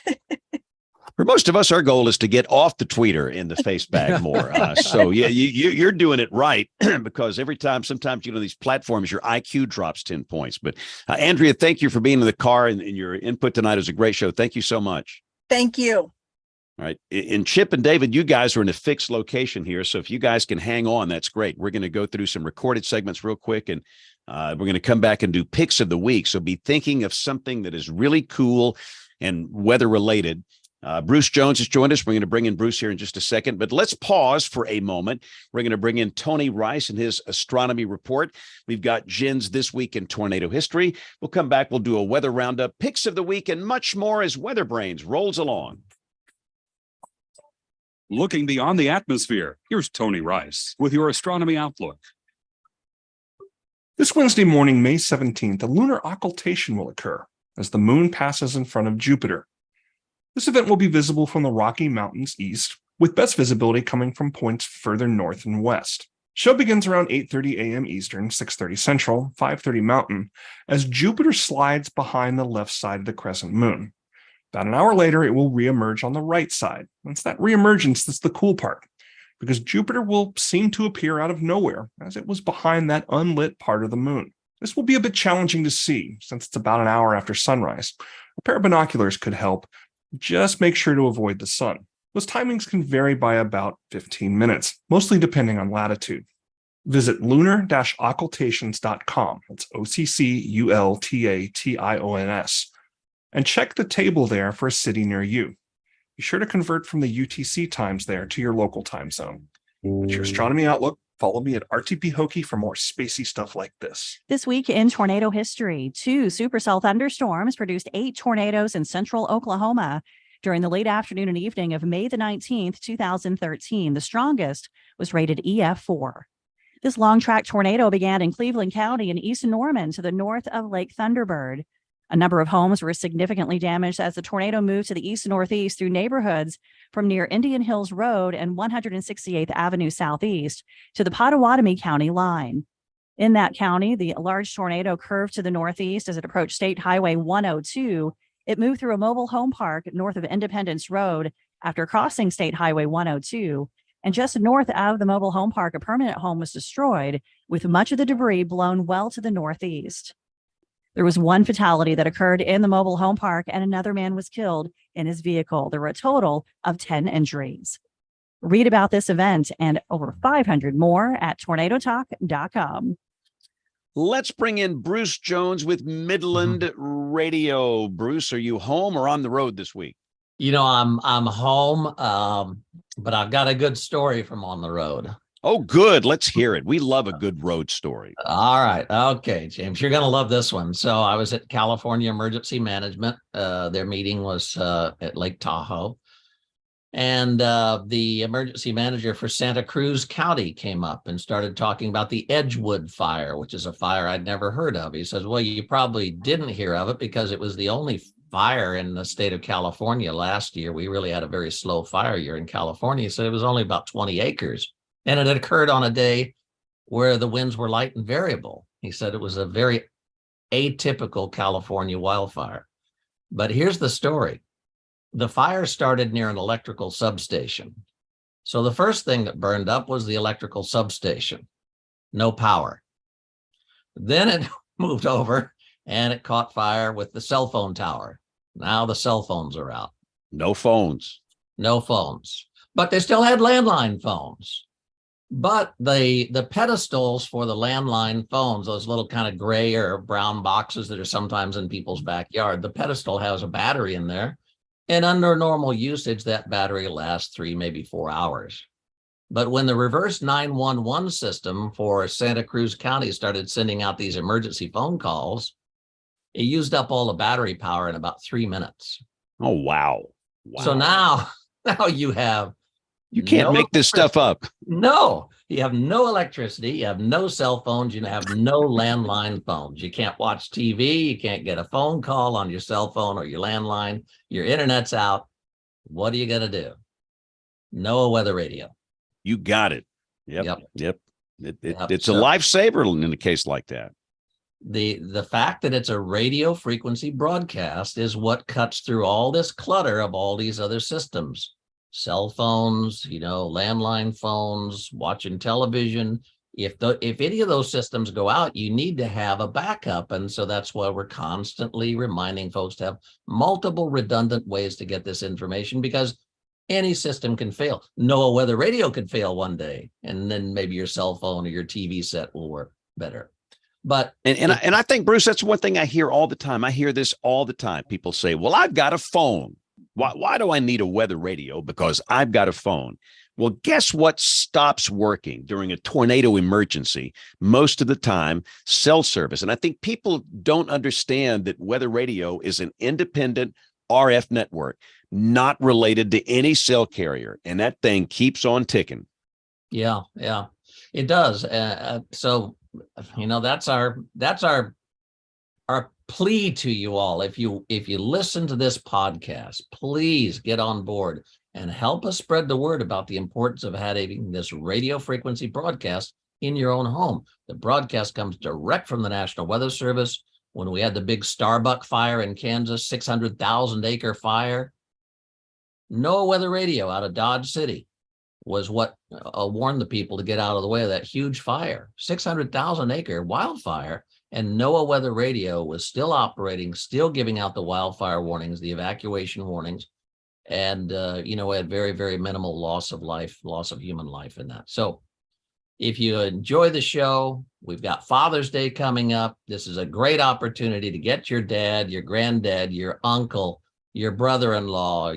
A: For most of us, our goal is to get off the tweeter in the face bag more. So yeah, you're doing it right because sometimes these platforms, your IQ drops 10 points. But Andrea, thank you for being in the car and your input tonight is a great show. Thank you so much.
D: Thank you.
A: All right. And Chip and David, you guys are in a fixed location here. So if you guys can hang on, that's great. We're going to go through some recorded segments real quick and we're going to come back and do picks of the week. So be thinking of something that is really cool and weather related. Bruce Jones has joined us. We're going to bring in Bruce here in just a second, but let's pause for a moment. We're going to bring in Tony Rice and his astronomy report. We've got Jen's This Week in Tornado History. We'll come back. We'll do a weather roundup, picks of the week, and much more as WeatherBrains rolls along.
J: Looking beyond the atmosphere, here's Tony Rice with your astronomy outlook.
K: This Wednesday morning, May 17th, a lunar occultation will occur as the moon passes in front of Jupiter. This event will be visible from the Rocky Mountains east, with best visibility coming from points further north and west. Show begins around 8:30 a.m. Eastern, 6:30 Central, 5:30 Mountain, as Jupiter slides behind the left side of the crescent moon. About an hour later, it will reemerge on the right side. It's that reemergence that's the cool part, because Jupiter will seem to appear out of nowhere, as it was behind that unlit part of the moon. This will be a bit challenging to see, since it's about an hour after sunrise. A pair of binoculars could help. Just make sure to avoid the sun. Those timings can vary by about 15 minutes, mostly depending on latitude. Visit lunar-occultations.com. That's OCCULTATIONS. And check the table there for a city near you. Be sure to convert from the UTC times there to your local time zone. That's your astronomy outlook. Follow me at RTP Hokie for more spacey stuff like this.
L: This week in tornado history, 2 supercell thunderstorms produced 8 tornadoes in central Oklahoma during the late afternoon and evening of May the 19th, 2013. The strongest was rated EF4. This long-track tornado began in Cleveland County in East Norman to the north of Lake Thunderbird. A number of homes were significantly damaged as the tornado moved to the east and northeast through neighborhoods from near Indian Hills Road and 168th Avenue Southeast to the Pottawatomie County line. In that county, the large tornado curved to the northeast as it approached State Highway 102. It moved through a mobile home park north of Independence Road after crossing State Highway 102. And just north of the mobile home park, a permanent home was destroyed, with much of the debris blown well to the northeast. There was one fatality that occurred in the mobile home park, and another man was killed in his vehicle. There were a total of 10 injuries. Read about this event and over 500 more at tornadotalk.com.
A: Let's bring in Bruce Jones with Midland Radio. Bruce, are you home or on the road this week?
M: You know, I'm home, but I've got a good story from on the road.
A: Oh, good. Let's hear it. We love a good road story.
M: All right. Okay, James, you're going to love this one. So I was at California Emergency Management. Their meeting was at Lake Tahoe. And the emergency manager for Santa Cruz County came up and started talking about the Edgewood fire, which is a fire I'd never heard of. He says, well, you probably didn't hear of it because it was the only fire in the state of California last year. We really had a very slow fire year in California. He said it was only about 20 acres. And it had occurred on a day where the winds were light and variable. He said it was a very atypical California wildfire. But here's the story. The fire started near an electrical substation. So the first thing that burned up was the electrical substation. No power. Then it moved over and it caught fire with the cell phone tower. Now the cell phones are out.
A: No phones.
M: No phones. But they still had landline phones. But the pedestals for the landline phones, those little kind of gray or brown boxes that are sometimes in people's backyard, the pedestal has a battery in there. And under normal usage, that battery lasts 3, maybe 4 hours. But when the reverse 911 system for Santa Cruz County started sending out these emergency phone calls, it used up all the battery power in about 3 minutes.
A: Oh, wow.
M: So now you have
A: you can't make this stuff up.
M: No, you have no electricity, you have no cell phones, you have no landline phones. You can't watch TV, you can't get a phone call on your cell phone or your landline. Your internet's out. What are you going to do? NOAA weather radio.
A: You got it. Yep. It's a
M: So
A: lifesaver in a case like that.
M: the fact that it's a radio frequency broadcast is what cuts through all this clutter of all these other systems. Cell phones, landline phones, watching television. If any of those systems go out, you need to have a backup. And so that's why we're constantly reminding folks to have multiple redundant ways to get this information, because any system can fail. NOAA weather radio could fail one day, and then maybe your cell phone or your TV set will work better. But
A: I think, Bruce, that's one thing I hear all the time. I hear this all the time. People say, well, I've got a phone. Why do I need a weather radio? Because I've got a phone. Well, guess what stops working during a tornado emergency? Most of the time, cell service. And I think people don't understand that weather radio is an independent RF network, not related to any cell carrier. And that thing keeps on ticking.
M: Yeah, it does. So, that's our plea to you all. If you listen to this podcast, please get on board and help us spread the word about the importance of having this radio frequency broadcast in your own home. The broadcast comes direct from the National Weather Service. When we had the big Starbuck fire in Kansas, 600,000 acre fire, NOAA weather radio out of Dodge City was what warned the people to get out of the way of that huge fire. 600,000 acre wildfire, and NOAA weather radio was still operating, still giving out the wildfire warnings, the evacuation warnings, and we had very, very minimal loss of human life in that. So if you enjoy the show, we've got Father's Day coming up. This is a great opportunity to get your dad, your granddad, your uncle, your brother-in-law,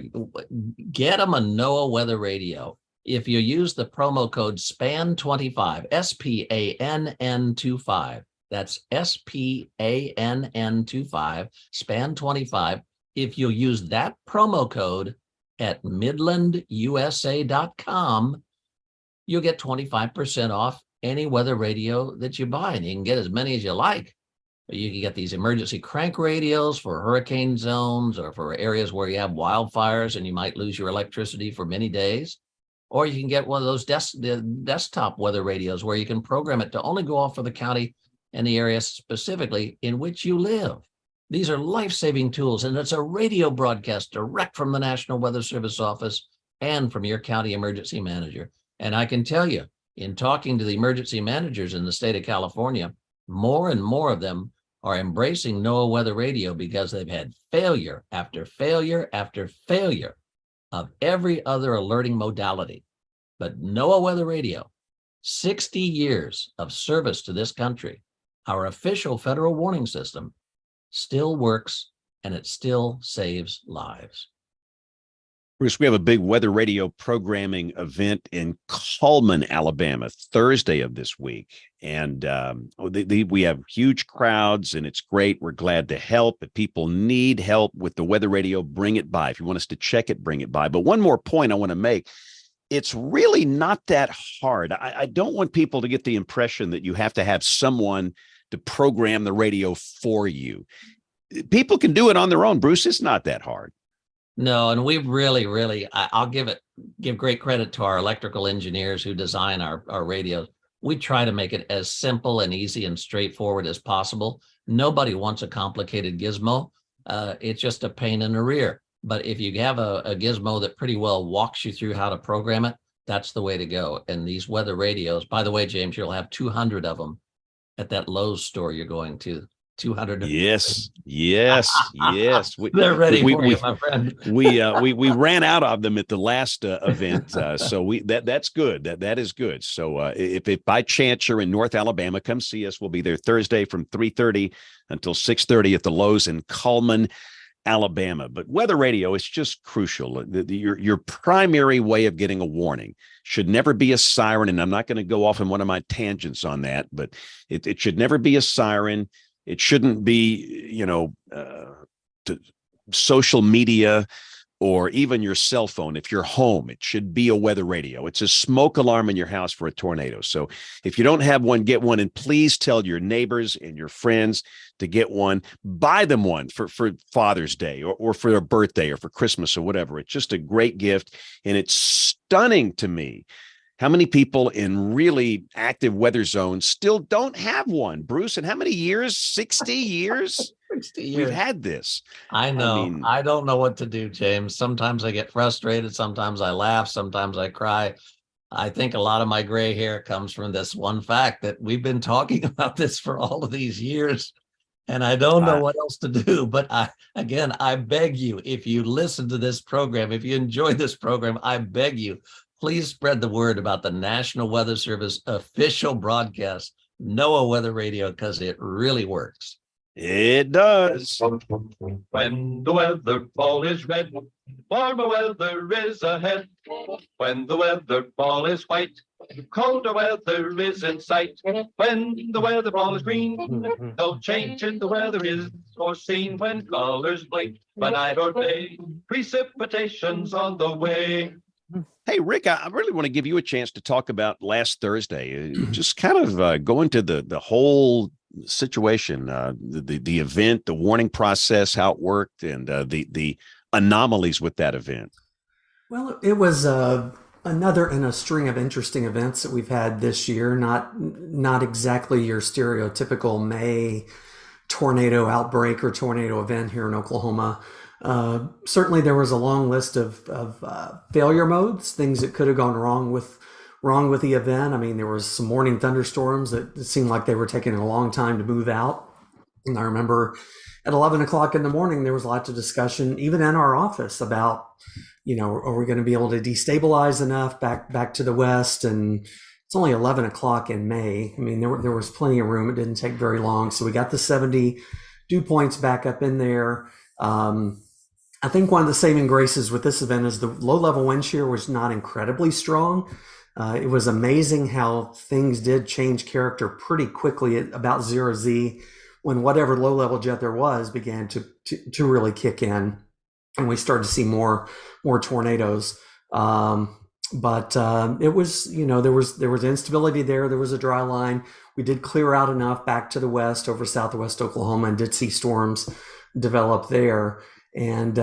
M: get them a NOAA weather radio. If you use the promo code SPAN25, SPANN25, that's SPANN25, SPAN25. If you'll use that promo code at midlandusa.com, you'll get 25% off any weather radio that you buy, and you can get as many as you like. You can get these emergency crank radios for hurricane zones or for areas where you have wildfires and you might lose your electricity for many days. Or you can get one of those desktop weather radios where you can program it to only go off for the county and the area specifically in which you live. These are life-saving tools, and it's a radio broadcast direct from the National Weather Service office and from your county emergency manager. And I can tell you, in talking to the emergency managers in the state of California, more and more of them are embracing NOAA weather radio because they've had failure after failure after failure of every other alerting modality. But NOAA weather radio, 60 years of service to this country, our official federal warning system, still works, and it still saves lives.
A: Bruce, we have a big weather radio programming event in Cullman, Alabama, Thursday of this week. And we have huge crowds, and it's great. We're glad to help. If people need help with the weather radio, bring it by. If you want us to check it, bring it by. But one more point I want to make. It's really not that hard. I don't want people to get the impression that you have to have someone to program the radio for you. People can do it on their own, Bruce. It's not that hard.
M: No, and we've really, I'll give great credit to our electrical engineers who design our radios. We try to make it as simple and easy and straightforward as possible. Nobody wants a complicated gizmo. It's just a pain in the rear. But if you have a gizmo that pretty well walks you through how to program it, that's the way to go. And these weather radios, by the way, James, you'll have 200 of them at that Lowe's store you're going to. 200.
A: Yes.
M: They're ready for you, my friend.
A: we ran out of them at the last event, so that's good. That is good. So if by chance you're in North Alabama, come see us. We'll be there Thursday from 3:30 until 6:30 at the Lowe's in Cullman. Alabama, but weather radio is just crucial. Your primary way of getting a warning should never be a siren. And I'm not going to go off on one of my tangents on that, but it should never be a siren. It shouldn't be, social media or even your cell phone. If you're home, it should be a weather radio. It's a smoke alarm in your house for a tornado. So if you don't have one, get one, and please tell your neighbors and your friends to get one. Buy them one for Father's Day or for their birthday or for Christmas or whatever. It's just a great gift. And it's stunning to me how many people in really active weather zones still don't have one. Bruce, and how many years? 60 years?
M: 60 years.
A: We've had this.
M: I know. I don't know what to do, James. Sometimes I get frustrated. Sometimes I laugh. Sometimes I cry. I think a lot of my gray hair comes from this one fact that we've been talking about this for all of these years. And I don't know what else to do. But I beg you, if you listen to this program, if you enjoy this program, I beg you, please spread the word about the National Weather Service official broadcast, NOAA Weather Radio, because it really works.
A: It does.
N: When the weather ball is red, warmer weather is ahead. When the weather ball is white, colder weather is in sight. When the weather ball is green, no change in the weather is foreseen. When colors blink, by night or day, precipitation's on the way.
A: Hey, Rick, I really want to give you a chance to talk about last Thursday. Just kind of go into the whole situation, the event, the warning process, how it worked, and the anomalies with that event.
F: Well, it was another in a string of interesting events that we've had this year. Not exactly your stereotypical May tornado outbreak or tornado event here in Oklahoma. Certainly there was a long list of failure modes, things that could have gone wrong with the event. I mean, there was some morning thunderstorms that it seemed like they were taking a long time to move out. And I remember at 11 o'clock in the morning, there was lots of discussion, even in our office, about, are we going to be able to destabilize enough back to the west? And it's only 11 o'clock in May. I mean, there was plenty of room. It didn't take very long. So we got the 70 dew points back up in there. I think one of the saving graces with this event is the low-level wind shear was not incredibly strong. It was amazing how things did change character pretty quickly at about 0Z when whatever low-level jet there was began to really kick in, and we started to see more tornadoes. But it was, there was instability there. There was a dry line. We did clear out enough back to the west over southwest Oklahoma and did see storms develop there. And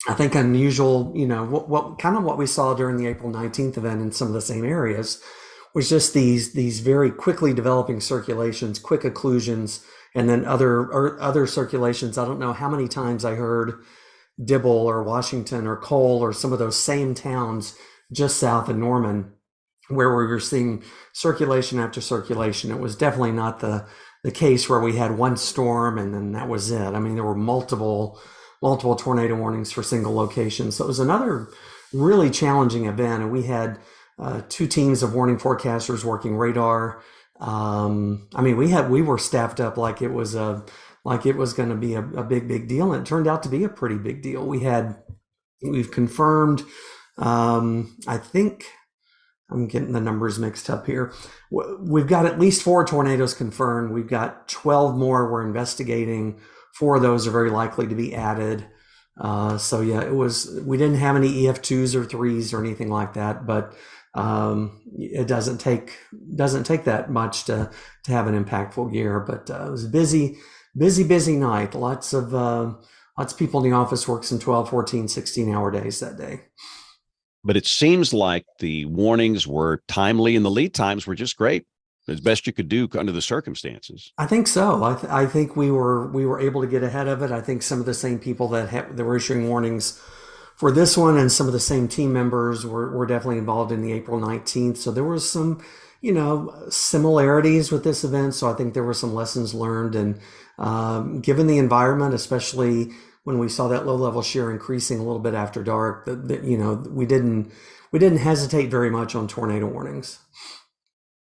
F: I think unusual, what we saw during the April 19th event in some of the same areas was just these very quickly developing circulations, quick occlusions, and then other circulations. I don't know how many times I heard Dibble or Washington or Cole or some of those same towns just south of Norman, where we were seeing circulation after circulation. It was definitely not the case where we had one storm and then that was it. I mean, there were multiple tornado warnings for single locations. So it was another really challenging event. And we had two teams of warning forecasters working radar. We were staffed up like it was going to be a big deal. And it turned out to be a pretty big deal. We've confirmed, I think, I'm getting the numbers mixed up here. We've got at least 4 tornadoes confirmed. We've got 12 more we're investigating. 4 of those are very likely to be added. So yeah, we didn't have any EF2s or 3s or anything like that, but it doesn't take that much to have an impactful year. But it was a busy night. Lots of people in the office worked some 12, 14, 16-hour days that day.
A: But it seems like the warnings were timely and the lead times were just great, as best you could do under the circumstances.
F: I think so. I think we were able to get ahead of it. I think some of the same people that were issuing warnings for this one and some of the same team members were definitely involved in the April 19th. So there was some, similarities with this event. So I think there were some lessons learned. And given the environment, especially when we saw that low-level shear increasing a little bit after dark, we didn't hesitate very much on tornado warnings.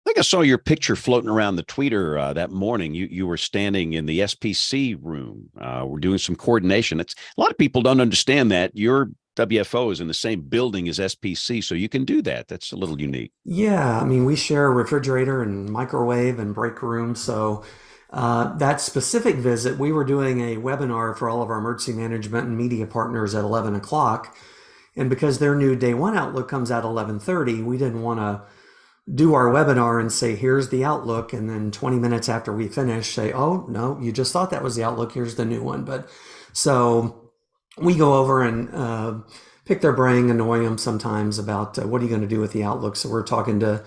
A: I think I saw your picture floating around the tweeter that morning. You were standing in the SPC room. We're doing some coordination. It's a lot of people don't understand that your WFO is in the same building as SPC, so you can do that. That's a little unique.
F: Yeah, I mean, we share a refrigerator and microwave and break room. So that specific visit, we were doing a webinar for all of our emergency management and media partners at 11 o'clock. And because their new day one outlook comes out 11:30, we didn't want to do our webinar and say, here's the outlook. And then 20 minutes after we finish, say, oh, no, you just thought that was the outlook. Here's the new one. But so we go over and pick their brain, annoy them sometimes about what are you going to do with the outlook. So we're talking to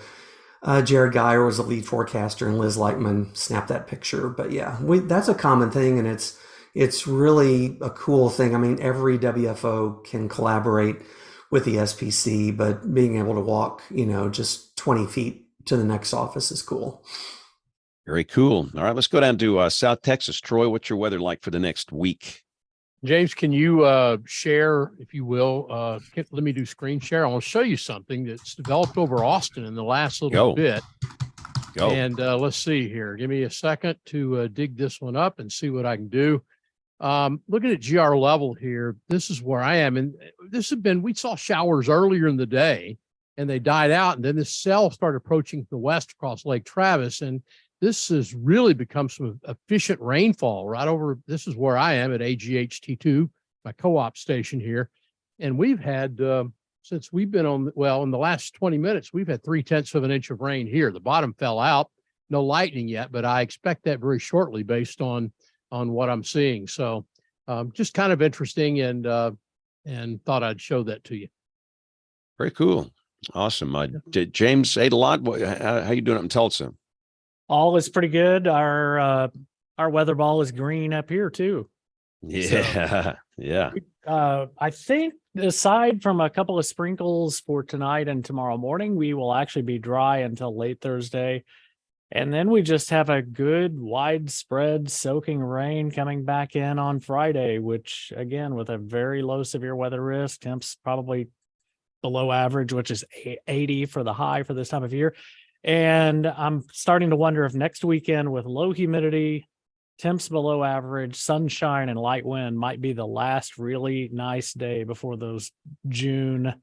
F: Jared Geyer was the lead forecaster, and Liz Lightman snapped that picture. But yeah, that's a common thing, and it's really a cool thing. I mean, every WFO can collaborate with the SPC, but being able to walk, just 20 feet to the next office is cool.
A: Very cool. All right, let's go down to South Texas. Troy, what's your weather like for the next week?
G: James, can you share, if you will, let me do screen share. I want to show you something that's developed over Austin in the last little bit. And let's see here. Give me a second to dig this one up and see what I can do. Looking at GR level here, this is where I am. And we saw showers earlier in the day and they died out. And then this cell started approaching the west across Lake Travis. And this has really become some efficient rainfall right over. This is where I am at AGHT2, my co-op station here. And we've had, since we've been in the last 20 minutes, we've had 0.3 of an inch of rain here. The bottom fell out, no lightning yet, but I expect that very shortly based on what I'm seeing. So just kind of interesting and thought I'd show that to you.
A: Very cool. Awesome. James Adelot, how you doing up in Tulsa?
E: All is pretty good. Our weather ball is green up here too.
A: Yeah.
E: So,
A: yeah.
E: I think aside from a couple of sprinkles for tonight and tomorrow morning, we will actually be dry until late Thursday. And then we just have a good widespread soaking rain coming back in on Friday, which again, with a very low severe weather risk, temps probably below average, which is 80 for the high for this time of year. And I'm starting to wonder if next weekend with low humidity, temps below average, sunshine and light wind might be the last really nice day before those June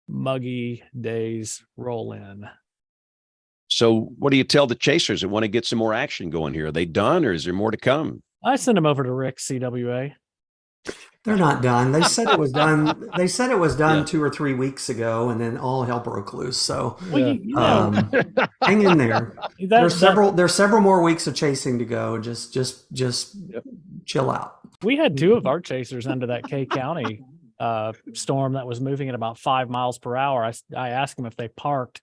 E: muggy days roll in.
A: So what do you tell the chasers that want to get some more action going here? Are they done or is there more to come?
E: I sent them over to Rick CWA.
F: They're not done. They said it was done. They said it was done 2 or 3 weeks ago, and then all hell broke loose. So hang in there. There's several more weeks of chasing to go. Just chill out.
E: We had 2 of our chasers under that K County storm that was moving at about 5 miles per hour. I asked them if they parked,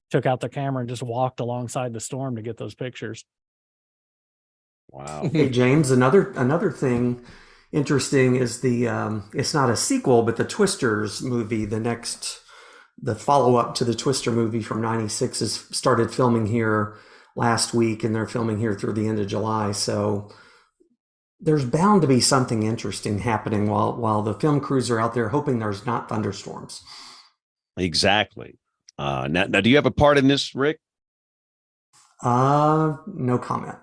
E: took out their camera, and just walked alongside the storm to get those pictures.
A: Wow.
F: Hey James, another thing interesting is the it's not a sequel, but the Twisters movie, the follow-up to the Twister movie from '96 has started filming here last week, and they're filming here through the end of July. So there's bound to be something interesting happening while the film crews are out there hoping there's not thunderstorms.
A: Exactly. Now do you have a part in this, Rick?
F: No comment.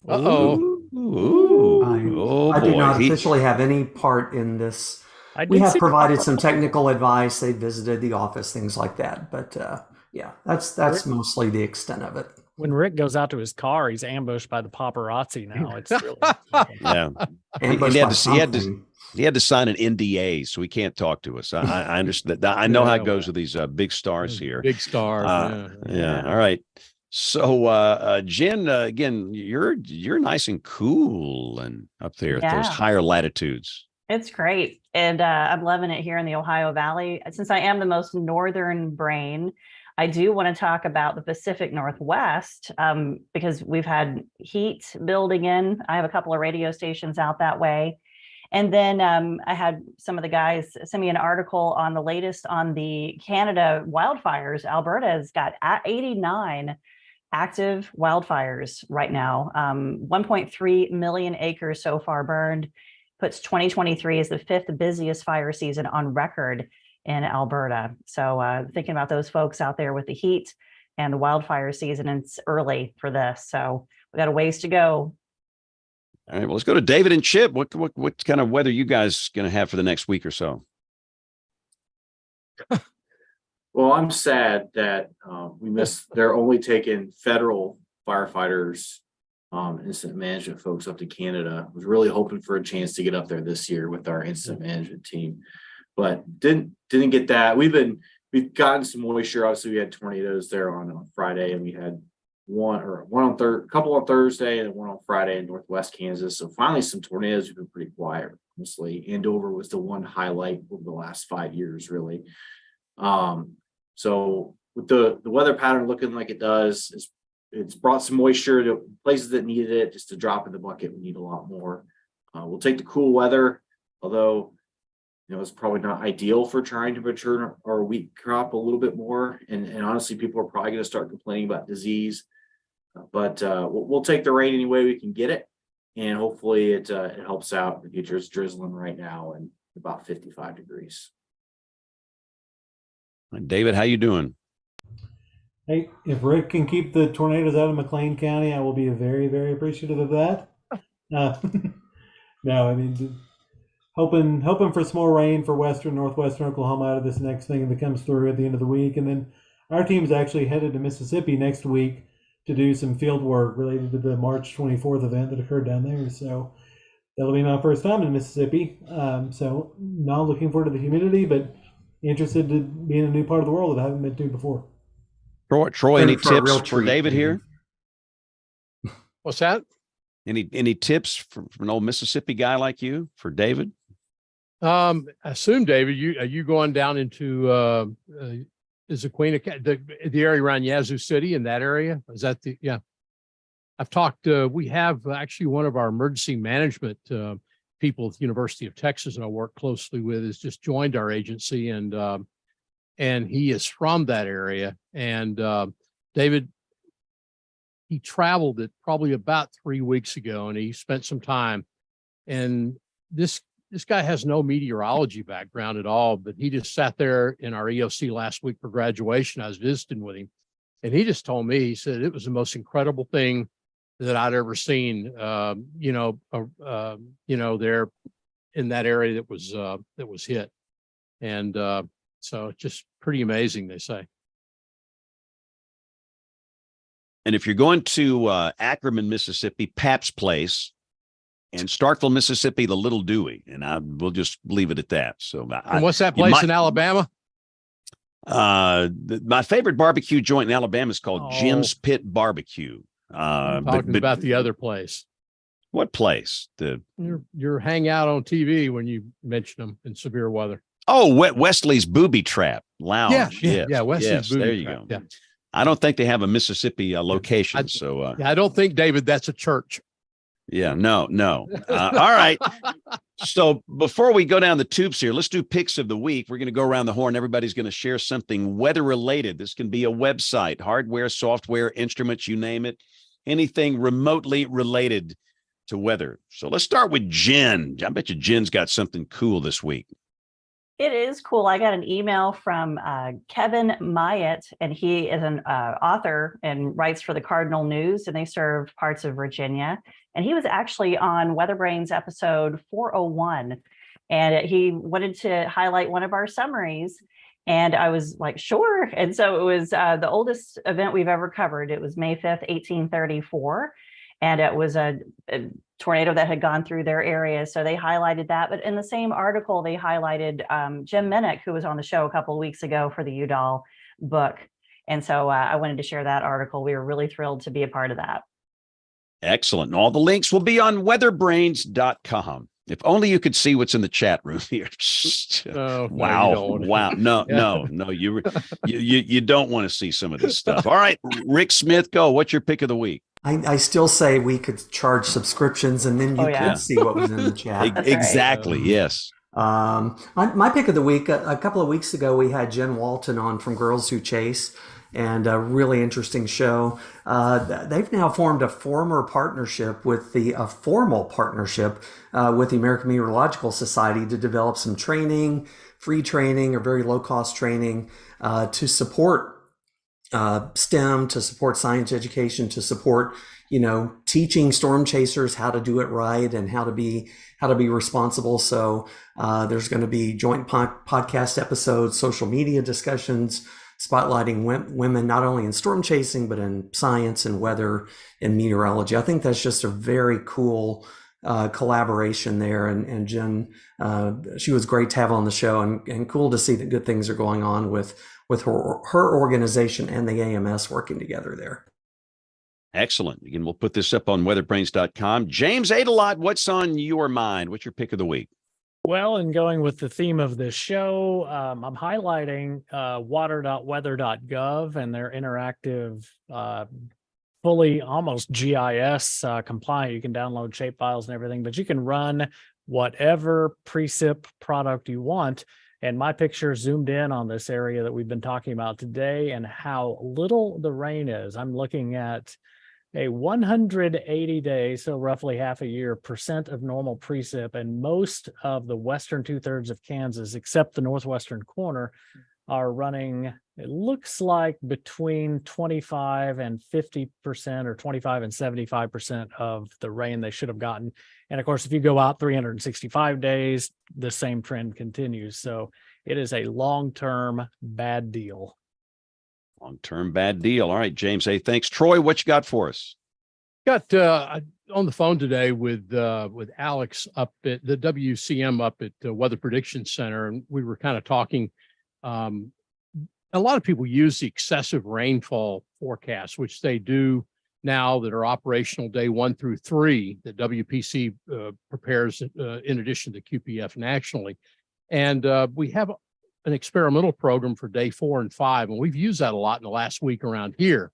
A: Uh-oh.
F: I do not officially have any part in this. We have provided some technical advice. They visited the office, things like that. But yeah, that's mostly the extent of it.
E: When Rick goes out to his car, he's ambushed by the paparazzi now. It's really
A: yeah. He had to sign an NDA, so he can't talk to us. I understand that. I know how it goes with these big stars here.
G: Big stars.
A: Yeah. All right. So, Jen, again, you're nice and cool and up there at those higher latitudes.
B: It's great. And I'm loving it here in the Ohio Valley. Since I am the most northern brain, I do want to talk about the Pacific Northwest because we've had heat building in. I have a couple of radio stations out that way. And then I had some of the guys send me an article on the latest on the Canada wildfires. Alberta has got 89 active wildfires right now. 1.3 million acres so far burned, puts 2023 as the 5th busiest fire season on record in Alberta. So thinking about those folks out there with the heat, and the wildfire season is early for this. So we got a ways to go.
A: All right, well, let's go to David and Chip. What kind of weather you guys going to have for the next week or so?
I: Well, I'm sad that they're only taking federal firefighters, incident management folks up to Canada. I was really hoping for a chance to get up there this year with our incident management team, but didn't get that. We've gotten some moisture. Obviously, we had tornadoes there on Friday, and we had a couple on Thursday and one on Friday in Northwest Kansas. So finally, some tornadoes have been pretty quiet. Honestly, Andover was the one highlight over the last 5 years, really. So with the weather pattern looking like it does, it's brought some moisture to places that needed it. Just a drop in the bucket, we need a lot more. We'll take the cool weather, although it's probably not ideal for trying to mature our wheat crop a little bit more. And honestly, people are probably going to start complaining about disease. But we'll take the rain any way we can get it, and hopefully it helps out. The future is drizzling right now and about 55 degrees.
A: David, how you doing?
H: Hey, if Rick can keep the tornadoes out of McLean County, I will be very, very appreciative of that. No, I mean, hoping for some more rain for northwestern Oklahoma out of this next thing that comes through at the end of the week. And then our team's actually headed to Mississippi next week to do some field work related to the March 24th event that occurred down there. So that'll be my first time in Mississippi. So not looking forward to the humidity, but interested to be in a new part of the world that I haven't been to before.
A: Troy, any tips for David here?
G: What's that?
A: Any tips from an old Mississippi guy like you for David?
G: I assume, David, are you going down into is the Queen of the area around Yazoo City in that area? Is that yeah? I've talked. We have actually one of our emergency management people at the University of Texas, and I work closely with, has just joined our agency, and he is from that area. And David, he traveled it probably about 3 weeks ago, and he spent some time. And this guy has no meteorology background at all, but he just sat there in our EOC last week for graduation. I was visiting with him, and he just told me, he said it was the most incredible thing that I'd ever seen. There in that area that was hit, and so it's just pretty amazing, they say.
A: And if you're going to Ackerman, Mississippi, Pap's Place, and Starkville, Mississippi, the Little Dewey, and we'll just leave it at that. So,
G: and what's that place in Alabama?
A: My favorite barbecue joint in Alabama is called Jim's Pit Barbecue.
G: I'm talking about the other place.
A: What place?
G: Your hangout on TV when you mention them in severe weather.
A: Oh, Wesley's Booby Trap Lounge.
G: Yeah. Wesley's Booby
A: there you
G: Trap.
A: go.
G: Yeah.
A: I don't think they have a Mississippi location.
G: I don't think, David, that's a church.
A: Yeah, no. All right. So before we go down the tubes here, let's do picks of the week. We're going to go around the horn. Everybody's going to share something weather related. This can be a website, hardware, software, instruments, you name it, anything remotely related to weather. So let's start with Jen. I bet you Jen's got something cool this week.
B: It is cool. I got an email from Kevin Myatt, and he is an author and writes for the Cardinal News, and they serve parts of Virginia. And he was actually on WeatherBrains episode 401, and he wanted to highlight one of our summaries. And I was like, sure. And so it was the oldest event we've ever covered. It was May 5th, 1834. And it was a tornado that had gone through their area. So they highlighted that. But in the same article, they highlighted Jim Minnick, who was on the show a couple of weeks ago for the Udall book. And so I wanted to share that article. We were really thrilled to be a part of that.
A: Excellent. And all the links will be on weatherbrains.com. If only you could see what's in the chat room here. Wow. No, you don't want to see some of this stuff. All right, Rick Smith, go. What's your pick of the week?
F: I still say we could charge subscriptions, and then you could see what was in the chat.
A: Exactly. Yes.
F: My pick of the week, a couple of weeks ago, we had Jen Walton on from Girls Who Chase, and a really interesting show. They've now formed a formal partnership with the American Meteorological Society to develop some training, free training or very low cost training to support STEM, to support science education, to support, teaching storm chasers how to do it right and how to be responsible. So there's going to be joint podcast episodes, social media discussions, spotlighting women not only in storm chasing but in science and weather and meteorology. I think that's just a very cool collaboration there. And Jen, she was great to have on the show, and cool to see that good things are going on with her organization and the AMS working together there.
A: Excellent. Again, we'll put this up on weatherbrains.com. James Adelot, what's on your mind? What's your pick of the week?
E: Well, and going with the theme of this show, I'm highlighting water.weather.gov and their interactive, fully almost GIS compliant. You can download shape files and everything, but you can run whatever precip product you want. And my picture zoomed in on this area that we've been talking about today and how little the rain is. I'm looking at a 180 days, so roughly half a year, percent of normal precip, and most of the western 2/3 of Kansas, except the northwestern corner, are running, it looks like, between 25 and 50% or 25 and 75% of the rain they should have gotten. And of course, if you go out 365 days, the same trend continues. So it is a long-term bad deal.
A: Long-term bad deal. All right, James A. Thanks. Troy, what you got for us?
G: Got on the phone today with Alex up at the WCM up at the Weather Prediction Center, and we were kind of talking. A lot of people use the excessive rainfall forecast, which they do now that are operational day 1 through 3 that WPC prepares in addition to QPF nationally. And we have an experimental program for day 4 and 5, and we've used that a lot in the last week around here.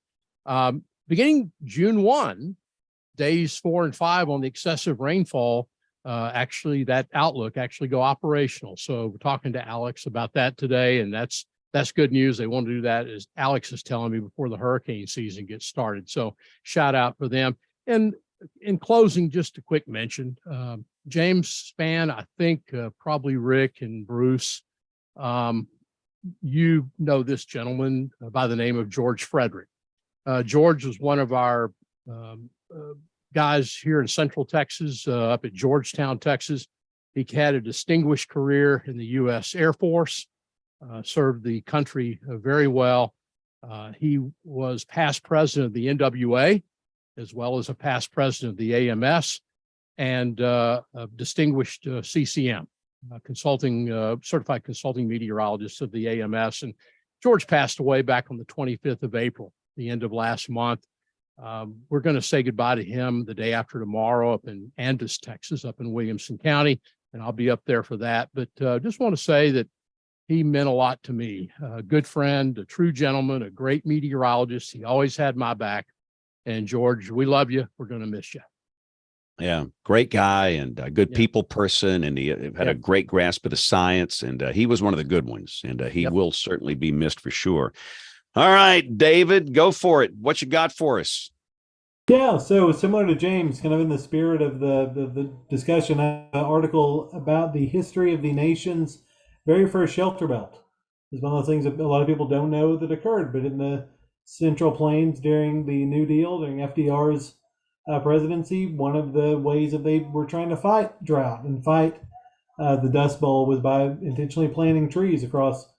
G: Beginning June 1, days 4 and 5 on the excessive rainfall, actually that outlook actually go operational. So we're talking to Alex about that today, and that's good news. They want to do that, as Alex is telling me, before the hurricane season gets started. So shout out for them. And in closing, just a quick mention, James Spann, I think probably Rick and Bruce, you know this gentleman by the name of George Frederick. George was one of our guys here in Central Texas, up at Georgetown, Texas. He had a distinguished career in the U.S. Air Force, served the country very well. He was past president of the NWA, as well as a past president of the AMS, and a distinguished CCM, certified consulting meteorologist of the AMS. And George passed away back on the 25th of April, the end of last month. We're going to say goodbye to him the day after tomorrow up in Andis, Texas, up in Williamson County, and I'll be up there for that. But just want to say that he meant a lot to me. A good friend, a true gentleman, a great meteorologist. He always had my back. And George, we love you. We're going to miss you.
A: Yeah, great guy and a good people person, and he had a great grasp of the science, and he was one of the good ones, and he will certainly be missed for sure. All right, David, go for it. What you got for us?
H: Yeah, so similar to James, kind of in the spirit of the discussion, an article about the history of the nation's very first shelter belt. It's one of those things that a lot of people don't know that occurred, but in the Central Plains during the New Deal, during FDR's presidency, one of the ways that they were trying to fight drought and fight the Dust Bowl was by intentionally planting trees across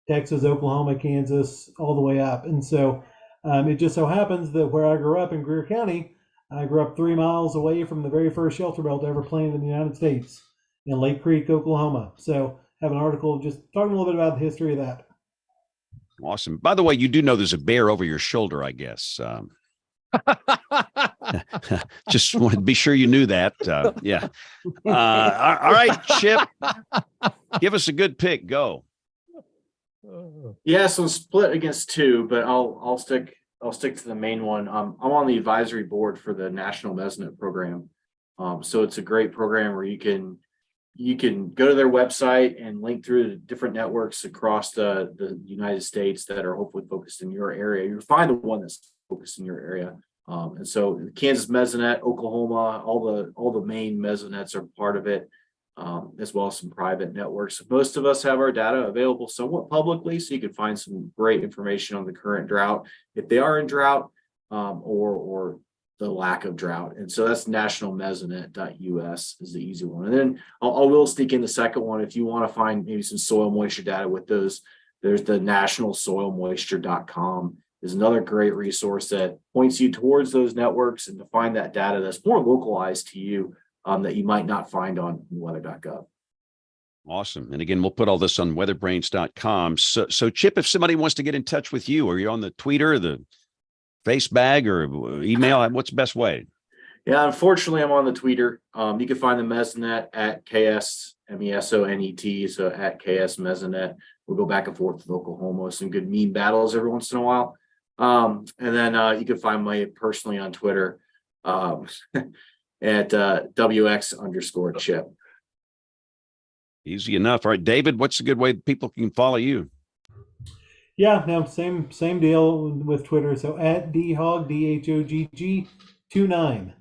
H: Texas, Oklahoma, Kansas, all the way up. And so it just so happens that where I grew up in Greer County, I grew up 3 miles away from the very first shelter belt ever planted in the United States in Lake Creek, Oklahoma. So I have an article just talking a little bit about the history of that.
A: Awesome. By the way, you do know there's a bear over your shoulder, I guess. Just want to be sure you knew that. Yeah. All right, Chip, give us a good pick. Go.
I: Yeah, so split against two, but I'll stick to the main one. I'm on the advisory board for the National Mesonet Program. So it's a great program where you can go to their website and link through the different networks across the United States that are hopefully focused in your area. You'll find the one that's focused in your area. And so Kansas Mesonet, Oklahoma, all the main mesonets are part of it. as well as some private networks. Most of us have our data available somewhat publicly, so you can find some great information on the current drought, if they are in drought, or the lack of drought. And so that's nationalmesonet.us is the easy one. And then I will sneak in the second one. If you want to find maybe some soil moisture data with those, there's the nationalsoilmoisture.com is another great resource that points you towards those networks and to find that data that's more localized to you, that you might not find on weather.gov.
A: Awesome. And again, we'll put all this on weatherbrains.com. So Chip, if somebody wants to get in touch with you, are you on the Twitter, the Facebag, or email? What's the best way?
I: Yeah, unfortunately, I'm on the Twitter. You can find the Mesonet at KS MESONET, so at KS Mesonet. We'll go back and forth with Oklahoma, some good meme battles every once in a while. And then you can find me personally on Twitter at WX_Chip.
A: Easy enough. All right, David, what's a good way people can follow you?
H: Yeah, no, same deal with Twitter. So at dhogg, DHOGG29,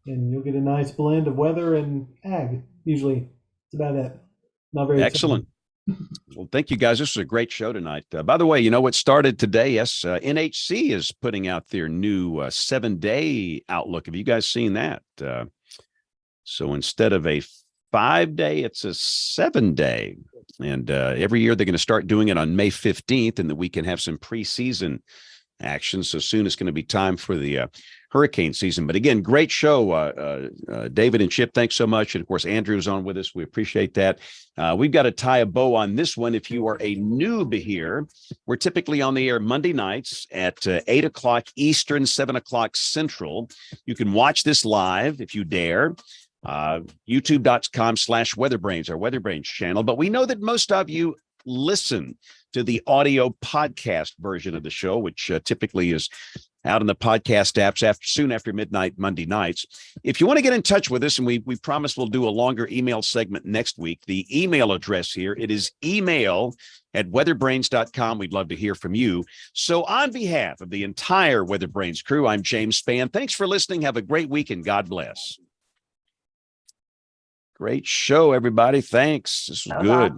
H: and you'll get a nice blend of weather and ag. Usually, that's about it. Not very
A: excellent. Well, thank you guys. This was a great show tonight. By the way, you know what started today? Yes, NHC is putting out their new 7-day outlook. Have you guys seen that? So instead of a 5-day, it's a 7-day. And every year they're going to start doing it on May 15th, and that we can have some preseason action. So soon it's going to be time for the hurricane season. But again, great show, David and Chip. Thanks so much. And of course, Andrew's on with us. We appreciate that. We've got to tie a bow on this one. If you are a noob here, we're typically on the air Monday nights at 8 o'clock Eastern, 7 o'clock Central. You can watch this live if you dare. YouTube.com/WeatherBrains, our WeatherBrains channel. But we know that most of you listen to the audio podcast version of the show, which typically is out in the podcast apps soon after midnight Monday nights. If you want to get in touch with us, and we promise we'll do a longer email segment next week, the email address here, it is email@weatherbrains.com. We'd love to hear from you. So on behalf of the entire WeatherBrains crew, I'm James Spann. Thanks for listening. Have a great week, and God bless. Great show, everybody. Thanks. This was good.